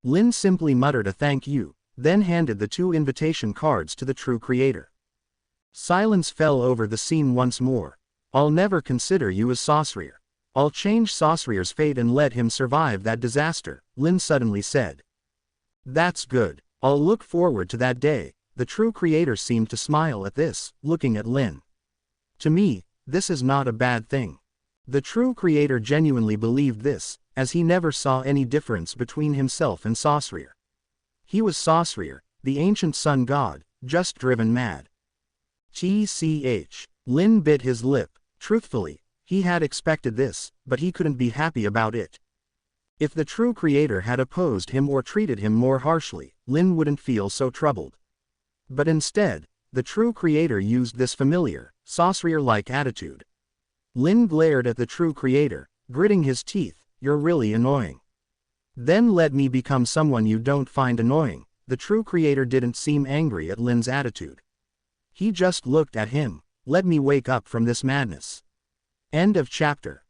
Lynn simply muttered a thank you, then handed the 2 invitation cards to the true creator. Silence fell over the scene once more. I'll never consider you a sorcerer. I'll change Sorcerer's fate and let him survive that disaster, Lynn suddenly said. That's good. I'll look forward to that day. The true creator seemed to smile at this, looking at Lynn. To me, this is not a bad thing. The true creator genuinely believed this, as he never saw any difference between himself and Sorcerer. He was Sorcerer, the ancient sun god, just driven mad. Lynn bit his lip. Truthfully, he had expected this, but he couldn't be happy about it. If the true creator had opposed him or treated him more harshly, Lynn wouldn't feel so troubled. But instead, the true creator used this familiar, sorcerer-like attitude. Lynn glared at the true creator, gritting his teeth. You're really annoying. Then let me become someone you don't find annoying. The true creator didn't seem angry at Lynn's attitude. He just looked at him. Let me wake up from this madness. End of chapter.